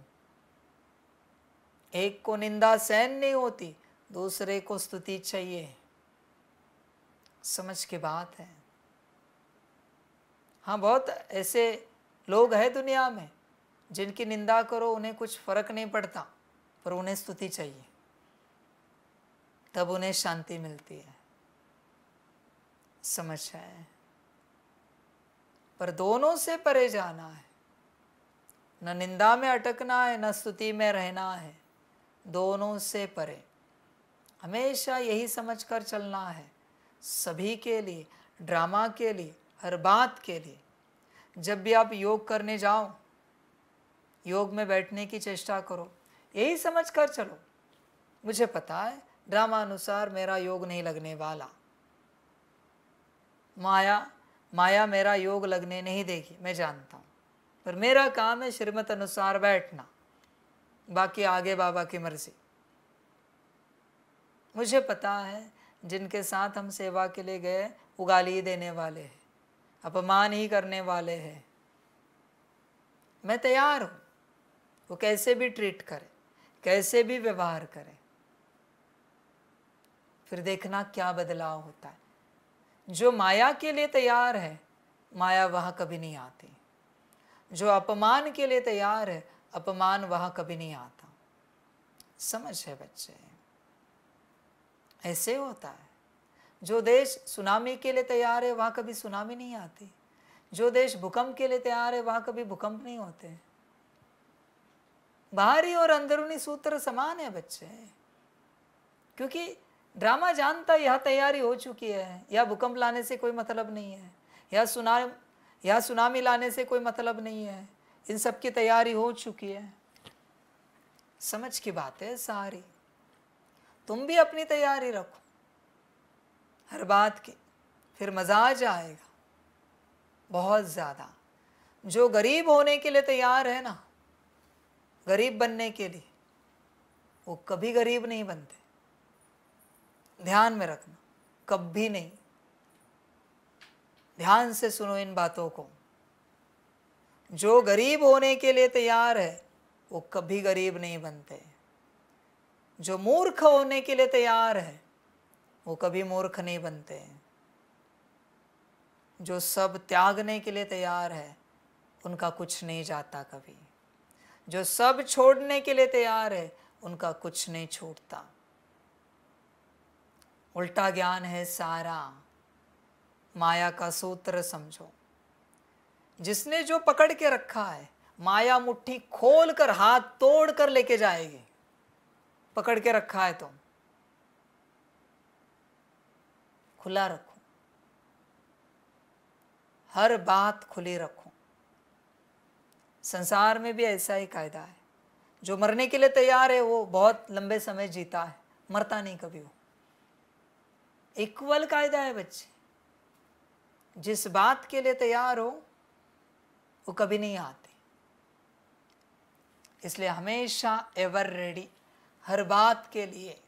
एक को निंदा सहन नहीं होती, दूसरे को स्तुति चाहिए। समझ की बात है। हाँ, बहुत ऐसे लोग हैं दुनिया में जिनकी निंदा करो उन्हें कुछ फर्क नहीं पड़ता, पर उन्हें स्तुति चाहिए, तब उन्हें शांति मिलती है। समझ है? पर दोनों से परे जाना है, न निंदा में अटकना है, न स्तुति में रहना है। दोनों से परे हमेशा यही समझकर चलना है, सभी के लिए, ड्रामा के लिए, हर बात के लिए। जब भी आप योग करने जाओ, योग में बैठने की चेष्टा करो, यही समझ कर चलो, मुझे पता है ड्रामा अनुसार मेरा योग नहीं लगने वाला। माया मेरा योग लगने नहीं देगी, मैं जानता हूँ, पर मेरा काम है श्रीमत अनुसार बैठना, बाकी आगे बाबा की मर्जी। मुझे पता है जिनके साथ हम सेवा के लिए गए वो गाली देने वाले हैं, अपमान ही करने वाले हैं। मैं तैयार हूँ, वो कैसे भी ट्रीट करे, कैसे भी व्यवहार करे, फिर देखना क्या बदलाव होता है। जो माया के लिए तैयार है, माया वहाँ कभी नहीं आती। जो अपमान के लिए तैयार है, अपमान वहाँ कभी नहीं आता। समझ है बच्चे? ऐसे होता है। जो देश सुनामी के लिए तैयार है, वहाँ कभी सुनामी नहीं आती। जो देश भूकंप के लिए तैयार है, वहाँ कभी भूकंप नहीं होते। बाहरी और अंदरूनी सूत्र समान है बच्चे, क्योंकि ड्रामा जानता है यह तैयारी हो चुकी है, या भूकंप लाने से कोई मतलब नहीं है, या सुनामी लाने से कोई मतलब नहीं है, इन सब की तैयारी हो चुकी है। समझ की बात है सारी। तुम भी अपनी तैयारी रखो हर बात की, फिर मजा आ जाएगा बहुत ज़्यादा। जो गरीब होने के लिए तैयार है ना, गरीब बनने के लिए, वो कभी गरीब नहीं बनते। ध्यान में रखना, कभी नहीं। ध्यान से सुनो इन बातों को। जो गरीब होने के लिए तैयार है, वो कभी गरीब नहीं बनते। जो मूर्ख होने के लिए तैयार है, वो कभी मूर्ख नहीं बनते। जो सब त्यागने के लिए तैयार है, उनका कुछ नहीं जाता कभी। जो सब छोड़ने के लिए तैयार है, उनका कुछ नहीं छूटता। उल्टा ज्ञान है सारा। माया का सूत्र समझो। जिसने जो पकड़ के रखा है, माया मुट्ठी खोल कर, हाथ तोड़ कर लेके जाएगी। पकड़ के रखा है तो खुला रखो, हर बात खुली रखो, संसार में भी ऐसा ही कायदा है। जो मरने के लिए तैयार है वो बहुत लंबे समय जीता है, मरता नहीं कभी वो। इक्वल कायदा है बच्चे। जिस बात के लिए तैयार हो वो कभी नहीं आते। इसलिए हमेशा एवर रेडी, हर बात के लिए।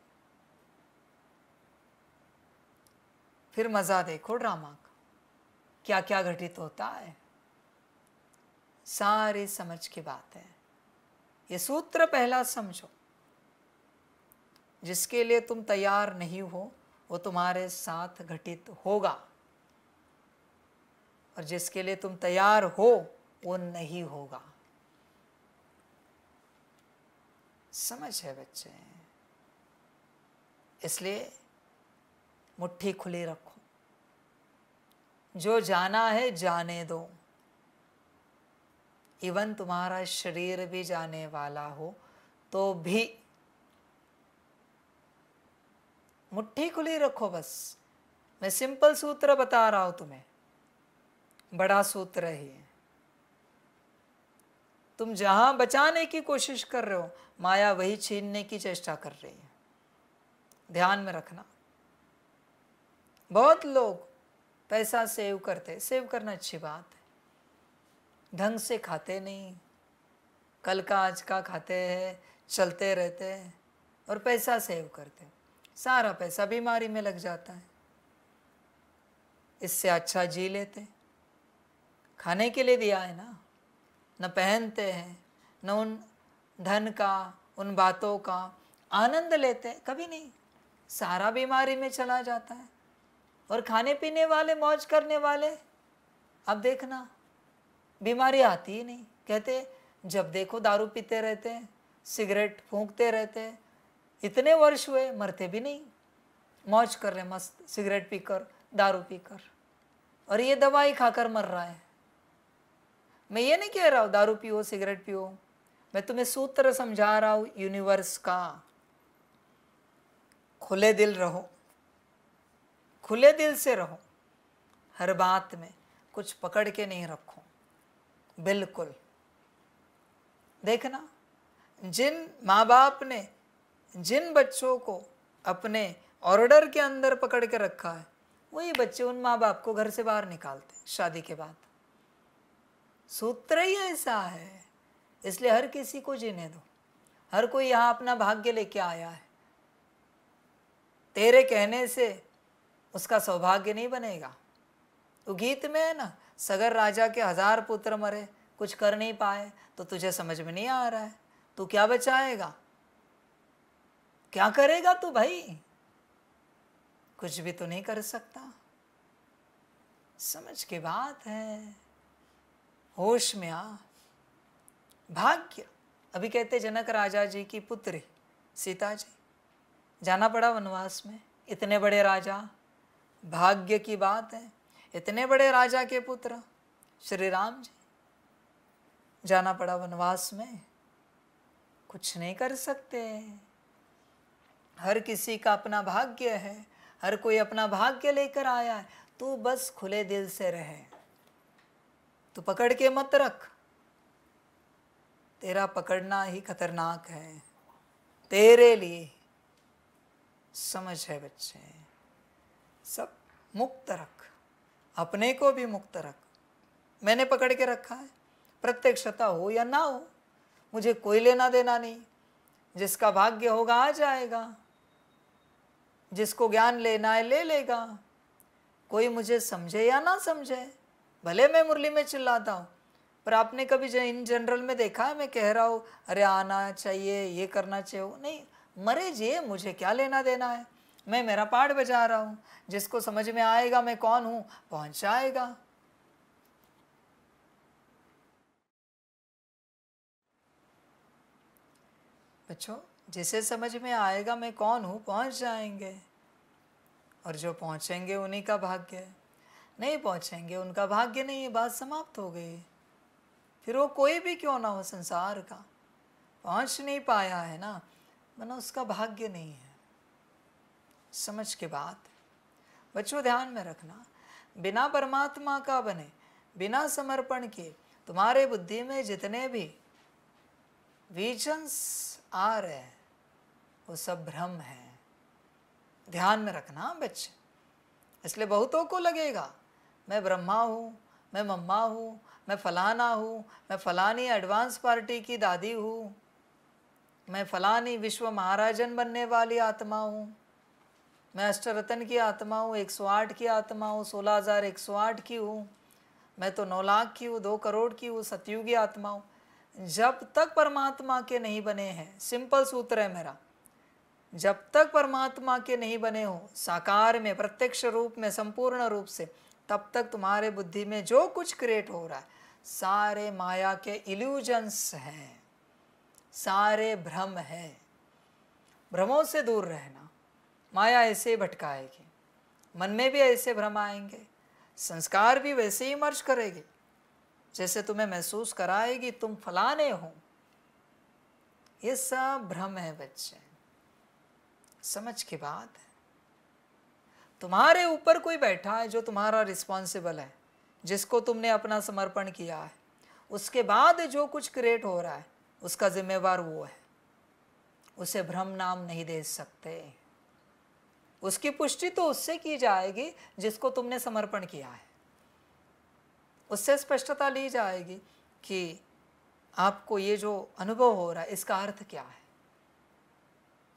फिर मजा देखो ड्रामा का, क्या क्या घटित होता है, सारी समझ की बात है। ये सूत्र पहला समझो। जिसके लिए तुम तैयार नहीं हो वो तुम्हारे साथ घटित होगा, और जिसके लिए तुम तैयार हो वो नहीं होगा। समझ है बच्चे? इसलिए मुट्ठी खुली रखो। जो जाना है जाने दो। इवन तुम्हारा शरीर भी जाने वाला हो तो भी मुट्ठी खुली रखो। बस मैं सिंपल सूत्र बता रहा हूं तुम्हें, बड़ा सूत्र ही है। तुम जहां बचाने की कोशिश कर रहे हो, माया वही छीनने की चेष्टा कर रही है। ध्यान में रखना। बहुत लोग पैसा सेव करते, सेव करना अच्छी बात है, ढंग से खाते नहीं, कल का आज का खाते हैं, चलते रहते हैं और पैसा सेव करते, सारा पैसा बीमारी में लग जाता है। इससे अच्छा जी लेते। खाने के लिए दिया है ना, न पहनते हैं, न उन धन का, उन बातों का आनंद लेते, कभी नहीं, सारा बीमारी में चला जाता है। और खाने पीने वाले, मौज करने वाले, अब देखना बीमारी आती ही नहीं। कहते जब देखो दारू पीते रहते हैं, सिगरेट फूंकते रहते हैं, इतने वर्ष हुए मरते भी नहीं, मौज कर रहे मस्त, सिगरेट पीकर, दारू पीकर, और ये दवाई खाकर मर रहा है। मैं ये नहीं कह रहा हूँ दारू पियो, सिगरेट पियो, मैं तुम्हें सूत्र समझा रहा हूँ यूनिवर्स का। खुले दिल रहो, खुले दिल से रहो। हर बात में कुछ पकड़ के नहीं रखो, बिल्कुल। देखना, जिन माँ बाप ने जिन बच्चों को अपने ऑर्डर के अंदर पकड़ के रखा है, वही बच्चे उन माँ बाप को घर से बाहर निकालते हैं शादी के बाद। सूत्र ही ऐसा है। इसलिए हर किसी को जीने दो। हर कोई यहाँ अपना भाग्य लेके आया है। तेरे कहने से उसका सौभाग्य नहीं बनेगा। तो गीत में है ना, सगर राजा के 1000 पुत्र मरे, कुछ कर नहीं पाए, तो तुझे समझ में नहीं आ रहा है, तू क्या बचाएगा, क्या करेगा तू भाई? कुछ भी तो नहीं कर सकता। समझ की बात है, होश में आ। भाग्य, अभी कहते जनक राजा जी की पुत्री सीता जी, जाना पड़ा वनवास में। इतने बड़े राजा, भाग्य की बात है, इतने बड़े राजा के पुत्र श्री राम जी, जाना पड़ा वनवास में। कुछ नहीं कर सकते। हर किसी का अपना भाग्य है, हर कोई अपना भाग्य लेकर आया है। तू बस खुले दिल से रहे, तू पकड़ के मत रख। तेरा पकड़ना ही खतरनाक है तेरे लिए। समझ है बच्चे? सब मुक्त रख, अपने को भी मुक्त रख। मैंने पकड़ के रखा है, प्रत्यक्षता हो या ना हो मुझे कोई लेना देना नहीं। जिसका भाग्य होगा आ जाएगा, जिसको ज्ञान लेना है ले लेगा। कोई मुझे समझे या ना समझे, भले मैं मुरली में चिल्लाता हूँ, पर आपने कभी इन जनरल में देखा है मैं कह रहा हूँ अरे आना चाहिए, ये करना चाहिए? नहीं, मरे जिए, मुझे क्या लेना देना है। मैं मेरा पाठ बजा रहा हूँ, जिसको समझ में आएगा मैं कौन हूँ पहुँच जाएगा। बच्चों, जिसे समझ में आएगा मैं कौन हूँ पहुँच जाएंगे, और जो पहुँचेंगे उन्हीं का भाग्य है। नहीं पहुँचेंगे उनका भाग्य नहीं है, बात समाप्त हो गई। फिर वो कोई भी क्यों ना हो संसार का, पहुँच नहीं पाया है ना, वरना उसका भाग्य नहीं है। समझ के बात बच्चों ध्यान में रखना। बिना परमात्मा का बने, बिना समर्पण के तुम्हारे बुद्धि में जितने भी विजन्स आ रहे हैं वो सब भ्रम है। ध्यान में रखना बच्चे। इसलिए बहुतों को लगेगा मैं ब्रह्मा हूँ, मैं मम्मा हूँ, मैं फलाना हूँ, मैं फलानी एडवांस पार्टी की दादी हूँ, मैं फलानी विश्व महाराजन बनने वाली आत्मा हूँ, मैं अष्टरत्न की आत्मा हूँ, 108 की आत्मा हूँ, 16,108 की हूँ, मैं तो 9 लाख की हूँ, 2 करोड़ की हूँ, सतयुगी आत्मा हूँ। जब तक परमात्मा के नहीं बने हैं, सिंपल सूत्र है मेरा, जब तक परमात्मा के नहीं बने हो साकार में, प्रत्यक्ष रूप में, संपूर्ण रूप से, तब तक तुम्हारे बुद्धि में जो कुछ क्रिएट हो रहा है सारे माया के इल्यूजन्स हैं, सारे भ्रम है। भ्रमों से दूर रहना। माया ऐसे ही भटकाएगी, मन में भी ऐसे भ्रम आएंगे, संस्कार भी वैसे ही मर्ज करेगी जैसे तुम्हें महसूस कराएगी तुम फलाने हो। ये सब भ्रम है बच्चे, समझ की बात है। तुम्हारे ऊपर कोई बैठा है जो तुम्हारा रिस्पॉन्सिबल है, जिसको तुमने अपना समर्पण किया है, उसके बाद जो कुछ क्रिएट हो रहा है उसका जिम्मेवार वो है। उसे भ्रम नाम नहीं दे सकते। उसकी पुष्टि तो उससे की जाएगी जिसको तुमने समर्पण किया है। उससे स्पष्टता ली जाएगी कि आपको ये जो अनुभव हो रहा है इसका अर्थ क्या है,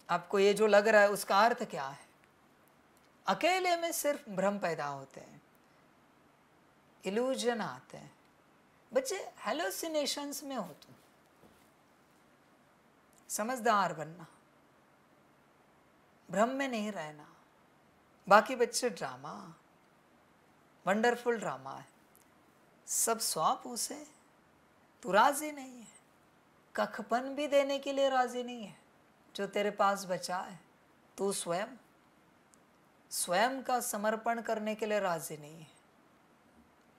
आपको ये जो लग रहा है उसका अर्थ क्या है। अकेले में सिर्फ भ्रम पैदा होते हैं, इल्यूजन आते हैं। बच्चे हेलोसिनेशंस में हो तुम, समझदार बनना, भ्रम में नहीं रहना। बाकी बच्चे ड्रामा, वंडरफुल ड्रामा है, सब स्वाप उसे, तू राजी नहीं है, कखपन भी देने के लिए राजी नहीं है। जो तेरे पास बचा है तू स्वयं का समर्पण करने के लिए राजी नहीं है।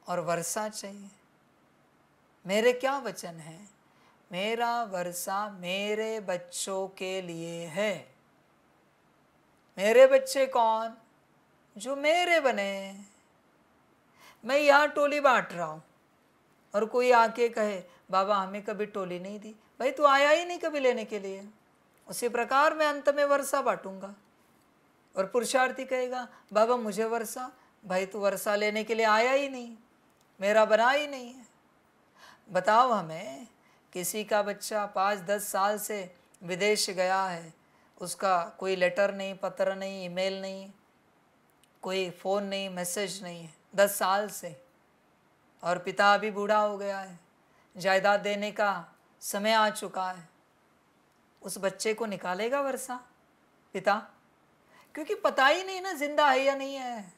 और वर्षा चाहिए। मेरे क्या वचन है, मेरा वर्षा मेरे बच्चों के लिए है। मेरे बच्चे कौन? जो मेरे बने। मैं यहाँ टोली बांट रहा हूँ और कोई आके कहे बाबा हमें कभी टोली नहीं दी, भाई तू आया ही नहीं कभी लेने के लिए। उसी प्रकार मैं अंत में वर्षा बांटूंगा। और पुरुषार्थी कहेगा बाबा मुझे वर्षा, भाई तू वर्षा लेने के लिए आया ही नहीं, मेरा बना ही नहीं है। बताओ हमें, किसी का बच्चा 5-10 साल से विदेश गया है, उसका कोई लेटर नहीं, पत्र नहीं, ईमेल नहीं, कोई फ़ोन नहीं, मैसेज नहीं है 10 साल से, और पिता अभी बूढ़ा हो गया है, जायदाद देने का समय आ चुका है। उस बच्चे को निकालेगा वर्षा पिता? क्योंकि पता ही नहीं ना जिंदा है या नहीं है।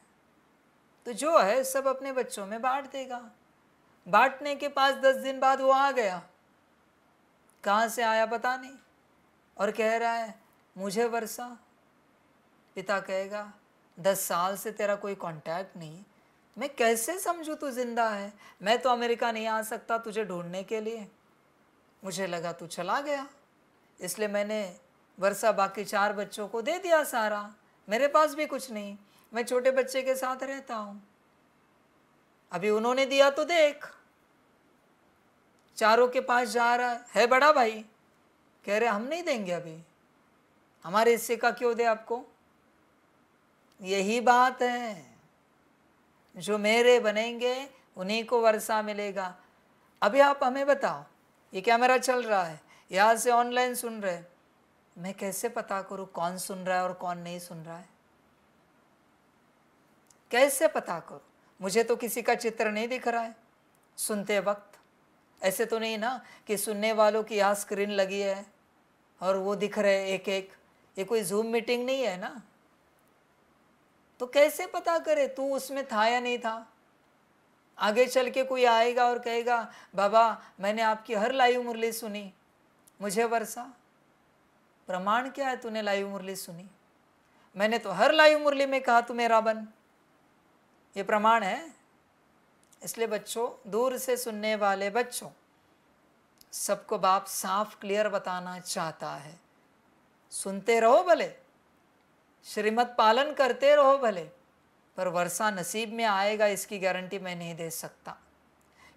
तो जो है सब अपने बच्चों में बांट देगा। बांटने के 5-10 दिन बाद वो आ गया, कहाँ से आया पता नहीं, और कह रहा है मुझे वर्षा। पिता कहेगा 10 साल से तेरा कोई कांटेक्ट नहीं, मैं कैसे समझूं तू जिंदा है? मैं तो अमेरिका नहीं आ सकता तुझे ढूंढने के लिए, मुझे लगा तू चला गया, इसलिए मैंने वर्षा बाकी 4 बच्चों को दे दिया सारा। मेरे पास भी कुछ नहीं, मैं छोटे बच्चे के साथ रहता हूँ। अभी उन्होंने दिया तो देख, चारों के पास जा रहा है बड़ा भाई, कह रहे हम नहीं देंगे, अभी हमारे हिस्से का क्यों दे आपको। यही बात है, जो मेरे बनेंगे उन्हीं को वर्षा मिलेगा। अभी आप हमें बताओ, ये कैमरा चल रहा है, यहाँ से ऑनलाइन सुन रहे, मैं कैसे पता करूँ कौन सुन रहा है और कौन नहीं सुन रहा है? कैसे पता करूँ? मुझे तो किसी का चित्र नहीं दिख रहा है सुनते वक्त। ऐसे तो नहीं ना कि सुनने वालों की यहाँ स्क्रीन लगी है और वो दिख रहे एक एक। ये कोई जूम मीटिंग नहीं है ना। तो कैसे पता करे तू उसमें था या नहीं था? आगे चल के कोई आएगा और कहेगा बाबा मैंने आपकी हर लाइव मुरली सुनी, मुझे वर्षा। प्रमाण क्या है तूने लाइव मुरली सुनी? मैंने तो हर लाइव मुरली में कहा तू मेरा बन, ये प्रमाण है। इसलिए बच्चों, दूर से सुनने वाले बच्चों, सबको बाप साफ क्लियर बताना चाहता है, सुनते रहो भले, श्रीमत पालन करते रहो भले, पर वर्षा नसीब में आएगा इसकी गारंटी मैं नहीं दे सकता।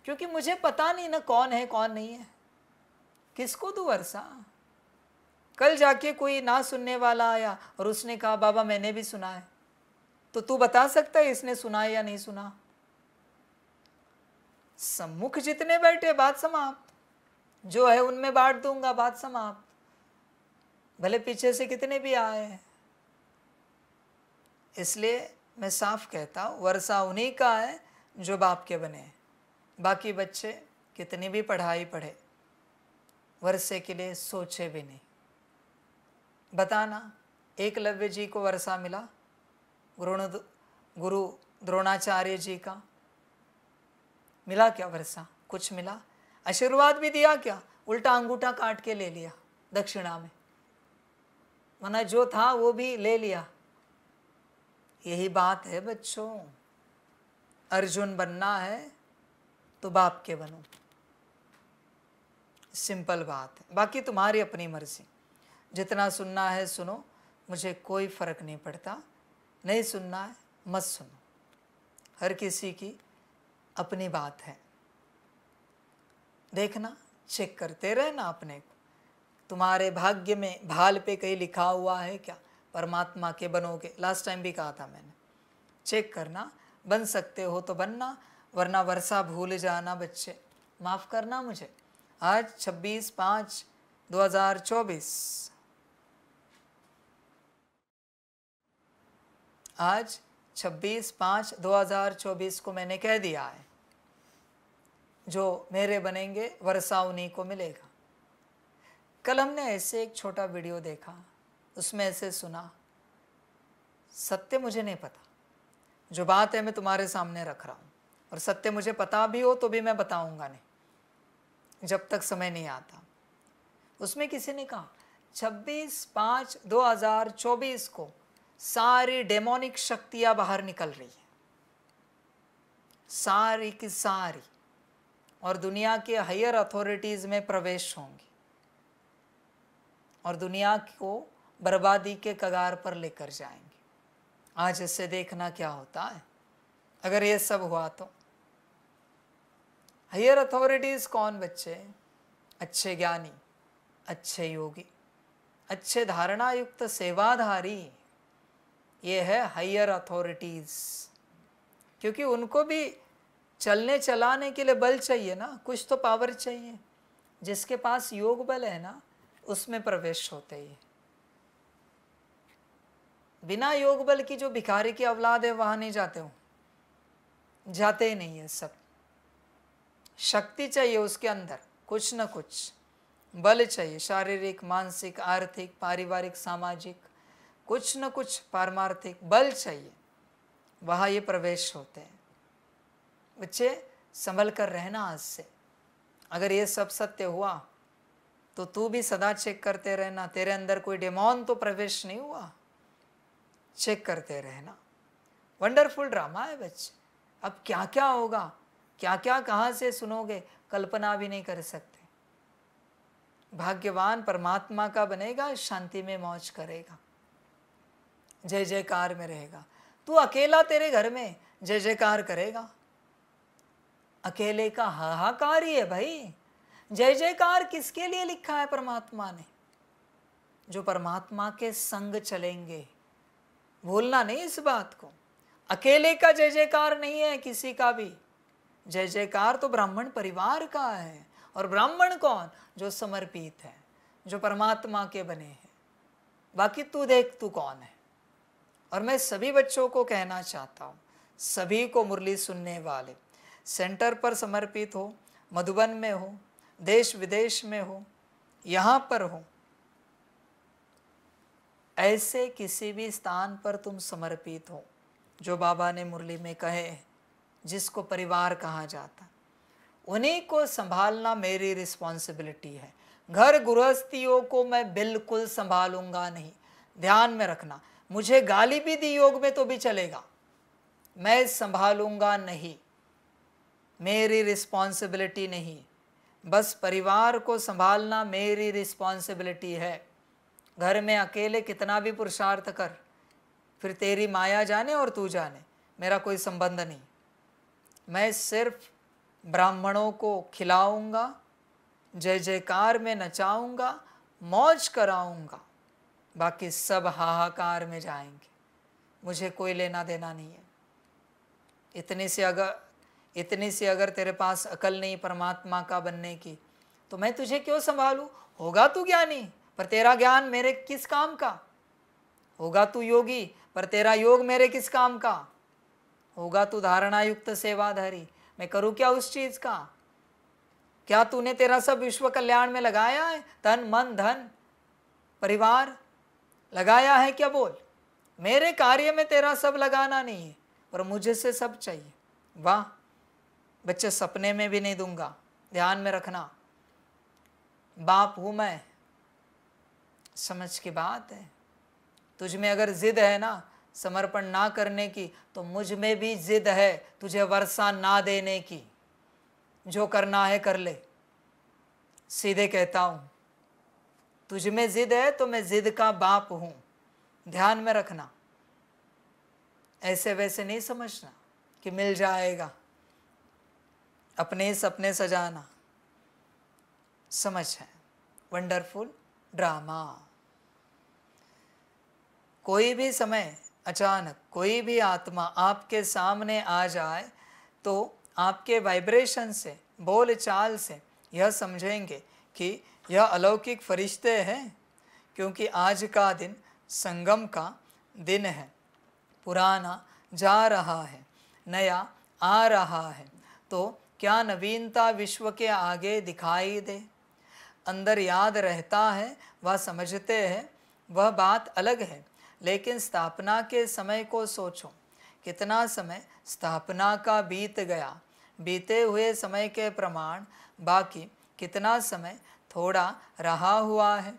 क्योंकि मुझे पता नहीं ना कौन है कौन नहीं है, किसको दूं वर्षा। कल जाके कोई ना सुनने वाला आया और उसने कहा बाबा मैंने भी सुना है, तो तू बता सकता है इसने सुना है या नहीं सुना? सम्मुख जितने बैठे बात समाप्त, जो है उनमें बांट दूंगा, बात समाप्त, भले पीछे से कितने भी आए। इसलिए मैं साफ कहता हूं वर्षा उन्हीं का है जो बाप के बने। बाकी बच्चे कितनी भी पढ़ाई पढ़े, वर्षे के लिए सोचे भी नहीं। बताना, एकलव्य जी को वर्षा मिला, गुरु द्रोणाचार्य जी का मिला क्या वर्षा? कुछ मिला? आशीर्वाद भी दिया क्या? उल्टा अंगूठा काट के ले लिया दक्षिणा में, वरना जो था वो भी ले लिया। यही बात है बच्चों, अर्जुन बनना है तो बाप के बनो, सिंपल बात है। बाकी तुम्हारी अपनी मर्जी, जितना सुनना है सुनो, मुझे कोई फर्क नहीं पड़ता। नहीं सुनना है मत सुनो, हर किसी की अपनी बात है। देखना, चेक करते रहना अपने को। तुम्हारे भाग्य में भाल पे कहीं लिखा हुआ है क्या परमात्मा के बनोगे? लास्ट टाइम भी कहा था मैंने, चेक करना, बन सकते हो तो बनना, वरना वर्षा भूल जाना बच्चे। माफ़ करना मुझे, आज 26/5/2024, आज 26/5/2024 को मैंने कह दिया है, जो मेरे बनेंगे वर्षा उन्हीं को मिलेगा। कल हमने ऐसे एक छोटा वीडियो देखा, उसमें ऐसे सुना, सत्य मुझे नहीं पता, जो बात है मैं तुम्हारे सामने रख रहा हूँ, और सत्य मुझे पता भी हो तो भी मैं बताऊंगा नहीं जब तक समय नहीं आता। उसमें किसी ने कहा 26/5/2024 को सारी डेमोनिक शक्तियां बाहर निकल रही है, सारी की सारी, और दुनिया के हायर अथॉरिटीज में प्रवेश होंगी और दुनिया को बर्बादी के कगार पर लेकर जाएंगे। आज इससे देखना क्या होता है अगर ये सब हुआ तो। हायर अथॉरिटीज कौन बच्चे? अच्छे ज्ञानी, अच्छे योगी, अच्छे धारणा युक्त सेवाधारी, ये है हायर अथॉरिटीज। क्योंकि उनको भी चलने चलाने के लिए बल चाहिए ना, कुछ तो पावर चाहिए। जिसके पास योग बल है ना, उसमें प्रवेश होते ही। बिना योग बल की जो भिखारी की औलाद है वहां नहीं जाते हो, जाते ही नहीं है। सब शक्ति चाहिए उसके अंदर, कुछ न कुछ बल चाहिए, शारीरिक, मानसिक, आर्थिक, पारिवारिक, सामाजिक, कुछ न कुछ पारमार्थिक बल चाहिए, वहाँ ये प्रवेश होते हैं। बच्चे संभल कर रहना आज से। अगर ये सब सत्य हुआ तो तू भी सदा चेक करते रहना, तेरे अंदर कोई डेमोन तो प्रवेश नहीं हुआ, चेक करते रहना। वंडरफुल ड्रामा है बच्चे। अब क्या क्या होगा, क्या क्या कहाँ से सुनोगे, कल्पना भी नहीं कर सकते। भाग्यवान परमात्मा का बनेगा, शांति में मौज करेगा, जय जयकार में रहेगा। तू अकेला तेरे घर में जय जयकार करेगा, अकेले का हाहाकार ही है भाई। जय जयकार किसके लिए लिखा है परमात्मा ने? जो परमात्मा के संग चलेंगे। भूलना नहीं इस बात को। अकेले का जय जयकार नहीं है किसी का भी। जय जयकार तो ब्राह्मण परिवार का है। और ब्राह्मण कौन? जो समर्पित है, जो परमात्मा के बने हैं। बाकी तू देख तू कौन है। और मैं सभी बच्चों को कहना चाहता हूँ, सभी को मुरली सुनने वाले, सेंटर पर समर्पित हो, मधुबन में हो, देश विदेश में हो, यहाँ पर हो, ऐसे किसी भी स्थान पर तुम समर्पित हो जो बाबा ने मुरली में कहे, जिसको परिवार कहा जाता, उन्हीं को संभालना मेरी रिस्पॉन्सिबिलिटी है। घर गृहस्थियों को मैं बिल्कुल संभालूंगा नहीं। ध्यान में रखना, मुझे गाली भी दी योग में तो भी चलेगा, मैं संभालूंगा नहीं, मेरी रिस्पॉन्सिबिलिटी नहीं। बस परिवार को संभालना मेरी रिस्पॉन्सिबिलिटी है। घर में अकेले कितना भी पुरुषार्थ कर, फिर तेरी माया जाने और तू जाने, मेरा कोई संबंध नहीं। मैं सिर्फ ब्राह्मणों को खिलाऊंगा, जय जयकार में नचाऊंगा, मौज कराऊंगा, बाकी सब हाहाकार में जाएंगे, मुझे कोई लेना देना नहीं है। इतनी सी अगर तेरे पास अकल नहीं परमात्मा का बनने की, तो मैं तुझे क्यों संभालूं? होगा तू ज्ञानी, पर तेरा ज्ञान मेरे किस काम का? होगा तू योगी, पर तेरा योग मेरे किस काम का? होगा तू धारणा युक्त सेवाधारी, मैं करूं क्या उस चीज का? क्या तूने तेरा सब विश्व कल्याण में लगाया है? तन मन धन परिवार लगाया है क्या? बोल। मेरे कार्य में तेरा सब लगाना नहीं है, पर मुझे से सब चाहिए। वाह बच्चे, सपने में भी नहीं दूंगा, ध्यान में रखना। बाप हूं मैं, समझ की बात है। तुझ में अगर जिद है ना समर्पण ना करने की, तो मुझ में भी जिद है तुझे वर्षा ना देने की। जो करना है कर ले, सीधे कहता हूं। तुझ में जिद है तो मैं जिद का बाप हूं, ध्यान में रखना। ऐसे वैसे नहीं समझना कि मिल जाएगा, अपने सपने सजाना। समझ है, वंडरफुल ड्रामा। कोई भी समय अचानक कोई भी आत्मा आपके सामने आ जाए तो आपके वाइब्रेशन से, बोल चाल से यह समझेंगे कि यह अलौकिक फरिश्ते हैं, क्योंकि आज का दिन संगम का दिन है। पुराना जा रहा है, नया आ रहा है, तो क्या नवीनता विश्व के आगे दिखाई दे? अंदर याद रहता है, वह समझते हैं, वह बात अलग है। लेकिन स्थापना के समय को सोचो, कितना समय स्थापना का बीत गया। बीते हुए समय के प्रमाण बाकी कितना समय थोड़ा रहा हुआ है,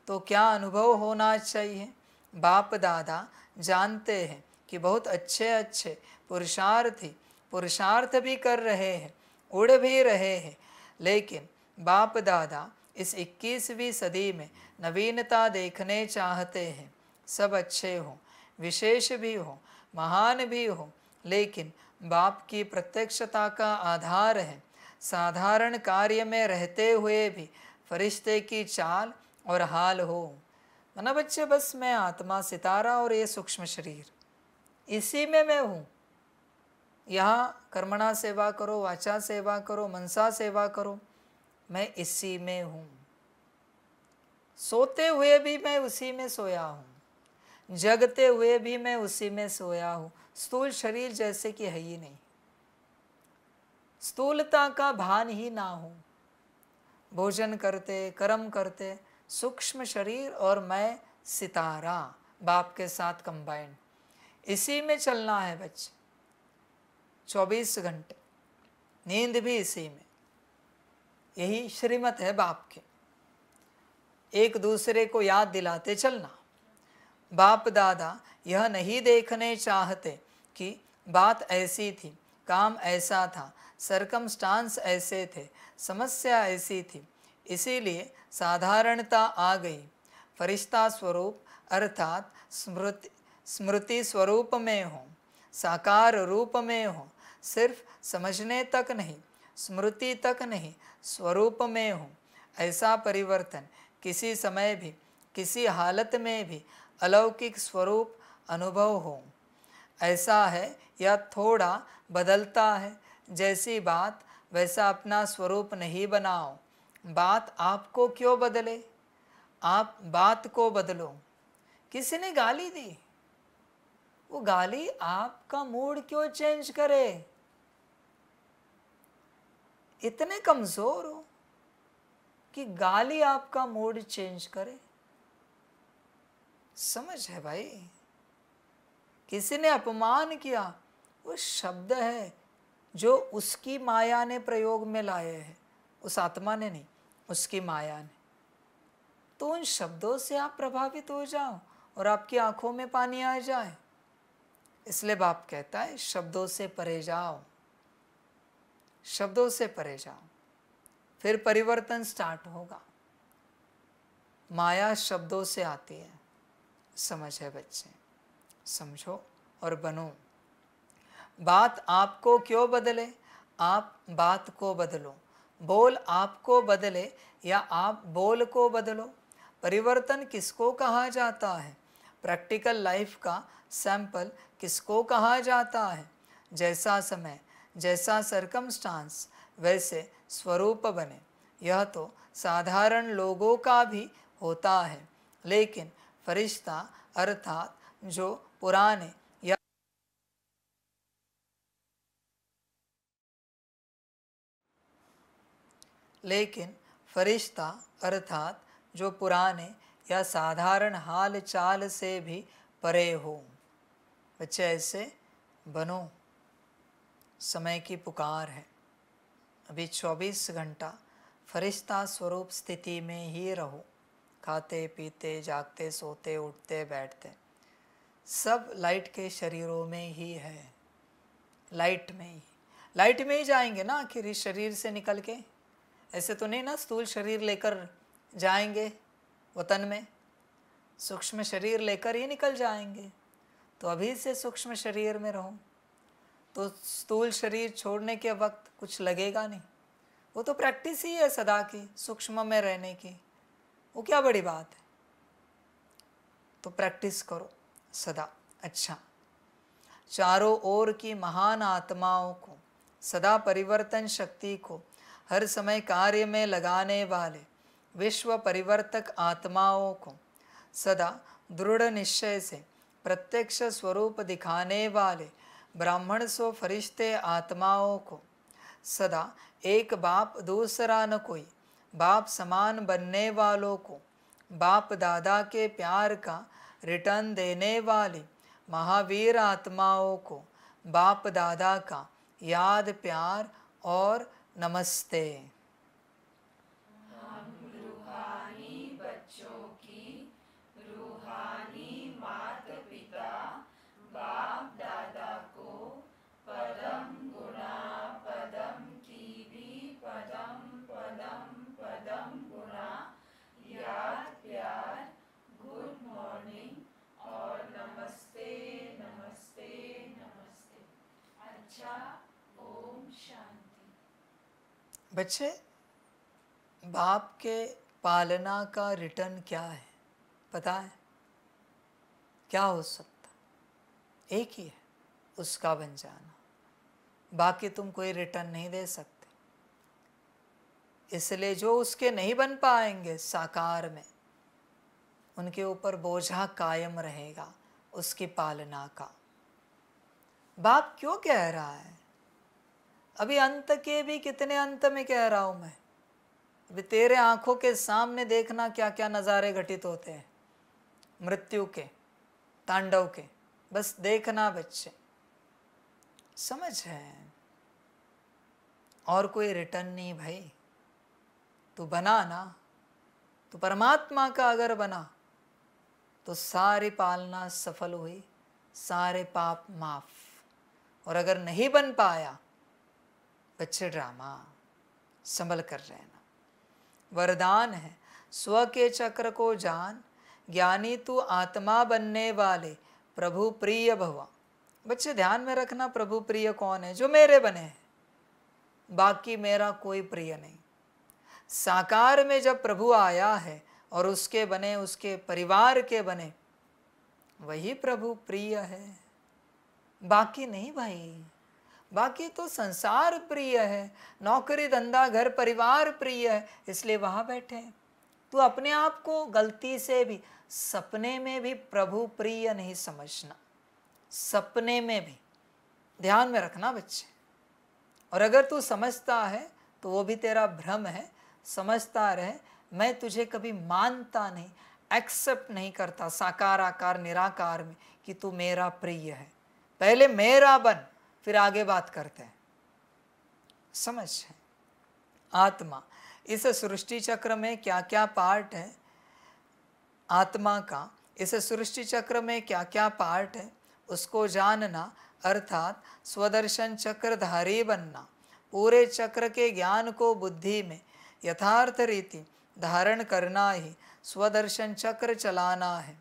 तो क्या अनुभव होना चाहिए? बाप दादा जानते हैं कि बहुत अच्छे अच्छे पुरुषार्थी पुरुषार्थ भी कर रहे हैं, उड़ भी रहे हैं, लेकिन बाप दादा इस 21वीं सदी में नवीनता देखने चाहते हैं। सब अच्छे हों, विशेष भी हों, महान भी हों, लेकिन बाप की प्रत्यक्षता का आधार है साधारण कार्य में रहते हुए भी फरिश्ते की चाल और हाल हो। मना बच्चे, बस मैं आत्मा सितारा और ये सूक्ष्म शरीर, इसी में मैं हूँ। यहाँ कर्मणा सेवा करो, वाचा सेवा करो, मनसा सेवा करो, मैं इसी में हूँ। सोते हुए भी मैं उसी में सोया हूँ, जगते हुए भी मैं उसी में सोया हूँ। स्थूल शरीर जैसे कि है ही नहीं, स्थूलता का भान ही ना हो। भोजन करते, कर्म करते, सूक्ष्म शरीर और मैं सितारा बाप के साथ कंबाइंड, इसी में चलना है बच्चे। 24 घंटे नींद भी इसी में, यही श्रीमत है बाप के। एक दूसरे को याद दिलाते चलना। बाप दादा यह नहीं देखने चाहते कि बात ऐसी थी, काम ऐसा था, सरकमस्टांस ऐसे थे, समस्या ऐसी थी, इसीलिए साधारणता आ गई। फरिश्ता स्वरूप अर्थात स्मृति स्वरूप में हो, साकार रूप में हो, सिर्फ समझने तक नहीं, स्मृति तक नहीं, स्वरूप में हो। ऐसा परिवर्तन किसी समय भी, किसी हालत में भी अलौकिक स्वरूप अनुभव हो। ऐसा है या थोड़ा बदलता है, जैसी बात वैसा अपना स्वरूप नहीं बनाओ। बात आपको क्यों बदले? आप बात को बदलो। किसी ने गाली दी, वो गाली आपका मूड क्यों चेंज करे? इतने कमजोर हो कि गाली आपका मूड चेंज करे? समझ है भाई? किसी ने अपमान किया, वो शब्द है जो उसकी माया ने प्रयोग में लाए हैं, उस आत्मा ने नहीं, उसकी माया ने। तो उन शब्दों से आप प्रभावित हो जाओ और आपकी आंखों में पानी आ जाए। इसलिए बाप कहता है शब्दों से परे जाओ, शब्दों से परे जाओ, फिर परिवर्तन स्टार्ट होगा। माया शब्दों से आती है। समझ है बच्चे? समझो और बनो। बात आपको क्यों बदले? आप बात को बदलो, बोल आपको बदले या आप बोल को बदलो। परिवर्तन किसको कहा जाता है? प्रैक्टिकल लाइफ का सैंपल किसको कहा जाता है? जैसा समय, जैसा सरकमस्टांस, वैसे स्वरूप बने। यह तो साधारण लोगों का भी होता है, लेकिन फरिश्ता अर्थात जो पुराने या फरिश्ता अर्थात जो पुराने या साधारण हाल चाल से भी परे हो। बच्चे ऐसे बनो, समय की पुकार है। अभी 24 घंटा फरिश्ता स्वरूप स्थिति में ही रहो। खाते पीते, जागते, सोते, उठते, बैठते, सब लाइट के शरीरों में ही है। लाइट में ही जाएंगे ना आखिर इस शरीर से निकल के। ऐसे तो नहीं ना स्थूल शरीर लेकर जाएंगे वतन में, सूक्ष्म शरीर लेकर ही निकल जाएंगे। तो अभी से सूक्ष्म शरीर में रहो, तो स्थूल शरीर छोड़ने के वक्त कुछ लगेगा नहीं। वो तो प्रैक्टिस ही है सदा की, सूक्ष्म में रहने की। वो क्या बड़ी बात है? तो प्रैक्टिस करो सदा। अच्छा, चारों ओर की महान आत्माओं को, सदा परिवर्तन शक्ति को हर समय कार्य में लगाने वाले विश्व परिवर्तक आत्माओं को, सदा दृढ़ निश्चय से प्रत्यक्ष स्वरूप दिखाने वाले ब्राह्मण सो फरिश्ते आत्माओं को, सदा एक बाप दूसरा न कोई बाप समान बनने वालों को, बाप दादा के प्यार का रिटर्न देने वाली महावीर आत्माओं को, बाप दादा का याद, प्यार और नमस्ते। बच्चे, बाप के पालना का रिटर्न क्या है पता है? क्या हो सकता? एक ही है, उसका बन जाना। बाकी तुम कोई रिटर्न नहीं दे सकते। इसलिए जो उसके नहीं बन पाएंगे साकार में, उनके ऊपर बोझा कायम रहेगा उसकी पालना का। बाप क्यों कह रहा है? अभी अंत के भी कितने अंत में कह रहा हूं मैं। अभी तेरे आंखों के सामने देखना क्या क्या नज़ारे घटित होते हैं, मृत्यु के, तांडव के। बस देखना बच्चे, समझ है। और कोई रिटर्न नहीं भाई। तू बना ना, तू परमात्मा का अगर बना तो सारी पालना सफल हुई, सारे पाप माफ। और अगर नहीं बन पाया बच्चे, ड्रामा संभल कर रहना। वरदान है स्व के चक्र को जान, ज्ञानी तू आत्मा बनने वाले प्रभु प्रिय भव। बच्चे ध्यान में रखना, प्रभु प्रिय कौन है? जो मेरे बने हैं, बाकी मेरा कोई प्रिय नहीं। साकार में जब प्रभु आया है और उसके बने, उसके परिवार के बने, वही प्रभु प्रिय है, बाकी नहीं भाई। बाकी तो संसार प्रिय है, नौकरी धंधा घर परिवार प्रिय है, इसलिए वहाँ बैठे हैं। तू अपने आप को गलती से भी, सपने में भी प्रभु प्रिय नहीं समझना, सपने में भी। ध्यान में रखना बच्चे। और अगर तू समझता है तो वो भी तेरा भ्रम है। समझता रहे, मैं तुझे कभी मानता नहीं, एक्सेप्ट नहीं करता साकार आकार निराकार में कि तू मेरा प्रिय है। पहले मेरा बन, फिर आगे बात करते हैं। समझ है? आत्मा, इस सृष्टि चक्र में क्या क्या पार्ट है आत्मा का, इस सृष्टि चक्र में क्या क्या पार्ट है उसको जानना, अर्थात स्वदर्शन चक्रधारी बनना। पूरे चक्र के ज्ञान को बुद्धि में यथार्थ रीति धारण करना ही स्वदर्शन चक्र चलाना है।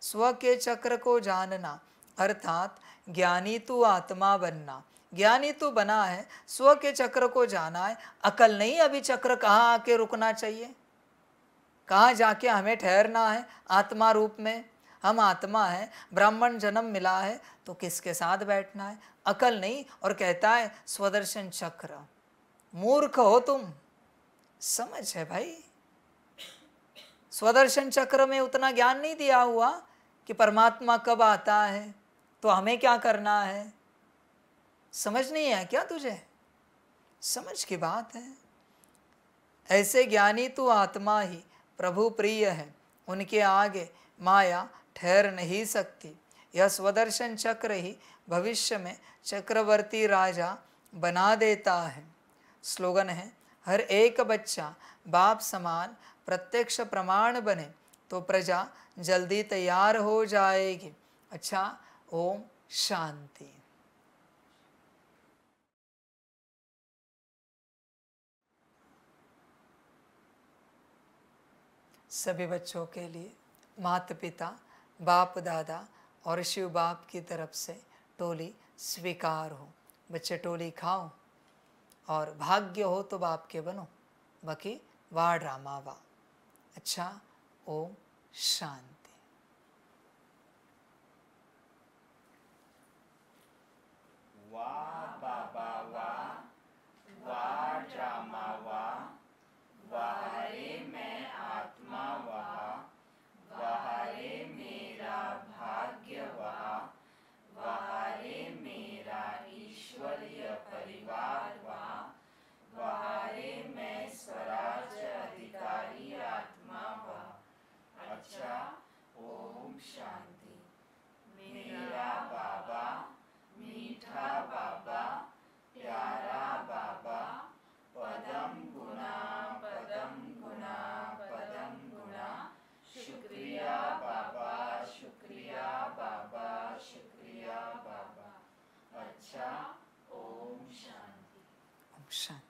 स्व के चक्र को जानना, अर्थात ज्ञानी तू आत्मा बनना, ज्ञानी तू बना है, स्व के चक्र को जाना है, अकल नहीं अभी चक्र कहाँ आके रुकना चाहिए, कहाँ जाके हमें ठहरना है आत्मा रूप में। हम आत्मा है, ब्राह्मण जन्म मिला है तो किसके साथ बैठना है, अकल नहीं। और कहता है स्वदर्शन चक्र, मूर्ख हो तुम, समझ है भाई। स्वदर्शन चक्र में उतना ज्ञान नहीं दिया हुआ कि परमात्मा कब आता है तो हमें क्या करना है, समझ नहीं है क्या तुझे, समझ की बात है। ऐसे ज्ञानी तू आत्मा ही प्रभु प्रिय है, उनके आगे माया ठहर नहीं सकती। यह स्वदर्शन चक्र ही भविष्य में चक्रवर्ती राजा बना देता है। स्लोगन है, हर एक बच्चा बाप समान प्रत्यक्ष प्रमाण बने तो प्रजा जल्दी तैयार हो जाएगी। अच्छा, ओम शांति। सभी बच्चों के लिए माता पिता, बाप दादा और शिव बाप की तरफ से टोली स्वीकार हो। बच्चे टोली खाओ और भाग्य हो तो बाप के बनो, बाकी वाह ड्रामा वाह। अच्छा, ओम शांति। वाह बाबा वाह, वाह ड्रामा वाह, वाह रे मैं आत्मा वाह, वाह रे मेरा भाग्य वाह, वाह रे मेरा ईश्वरीय परिवार वाह, वाह रे मैं स्वराज अधिकारी आत्मा वाह। अच्छा, ओम शांति। मेरा बाबा, मीठा बाबा, प्यारा बाबा, पदम गुना पदम गुना पदम गुना, शुक्रिया बाबा, शुक्रिया बाबा, शुक्रिया बाबा। अच्छा, ओम शांति। ओम शांति।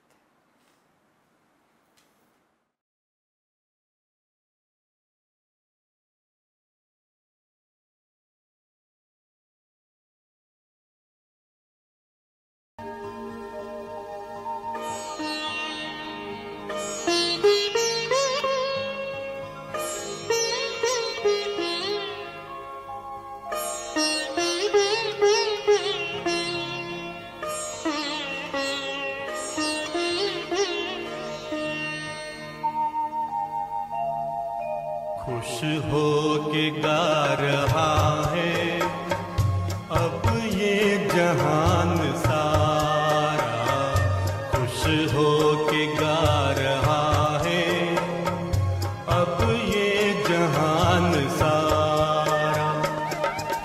खुश हो के गा रहा है अब ये जहान सारा, खुश हो के गा रहा है अब ये जहान सारा।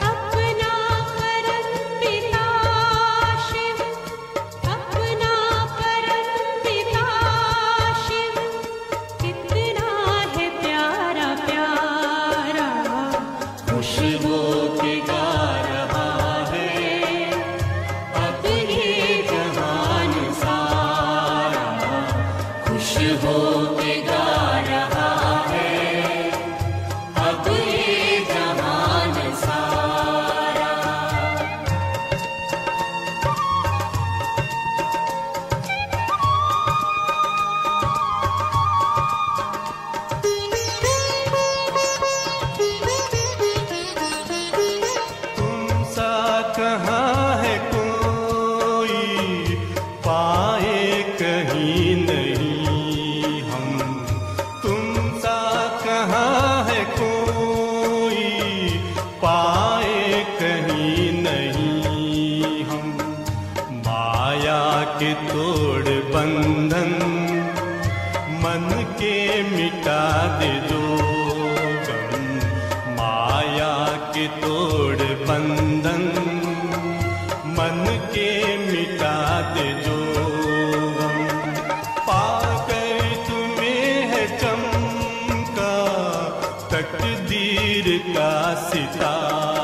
अपना परम पिता शिव, अपना परम पिता शिव, कितना है प्यारा प्यारा। खुश हो के गा रहा है अब ये जहान सारा, खुश हो के गा रहा है अब ये जहान सारा। तुम सा कहाँ है कोई, पाए कहीं नहीं हम। तुम सा कहाँ है कोई, पाए कहीं नहीं हम। माया के तोड़ बंधन मन के मिटा दे जो गम, माया के तोड़ बंधन मन के मिटा दे जो गम। पाकर तुम्हें है चमका तकदीर का सितारा,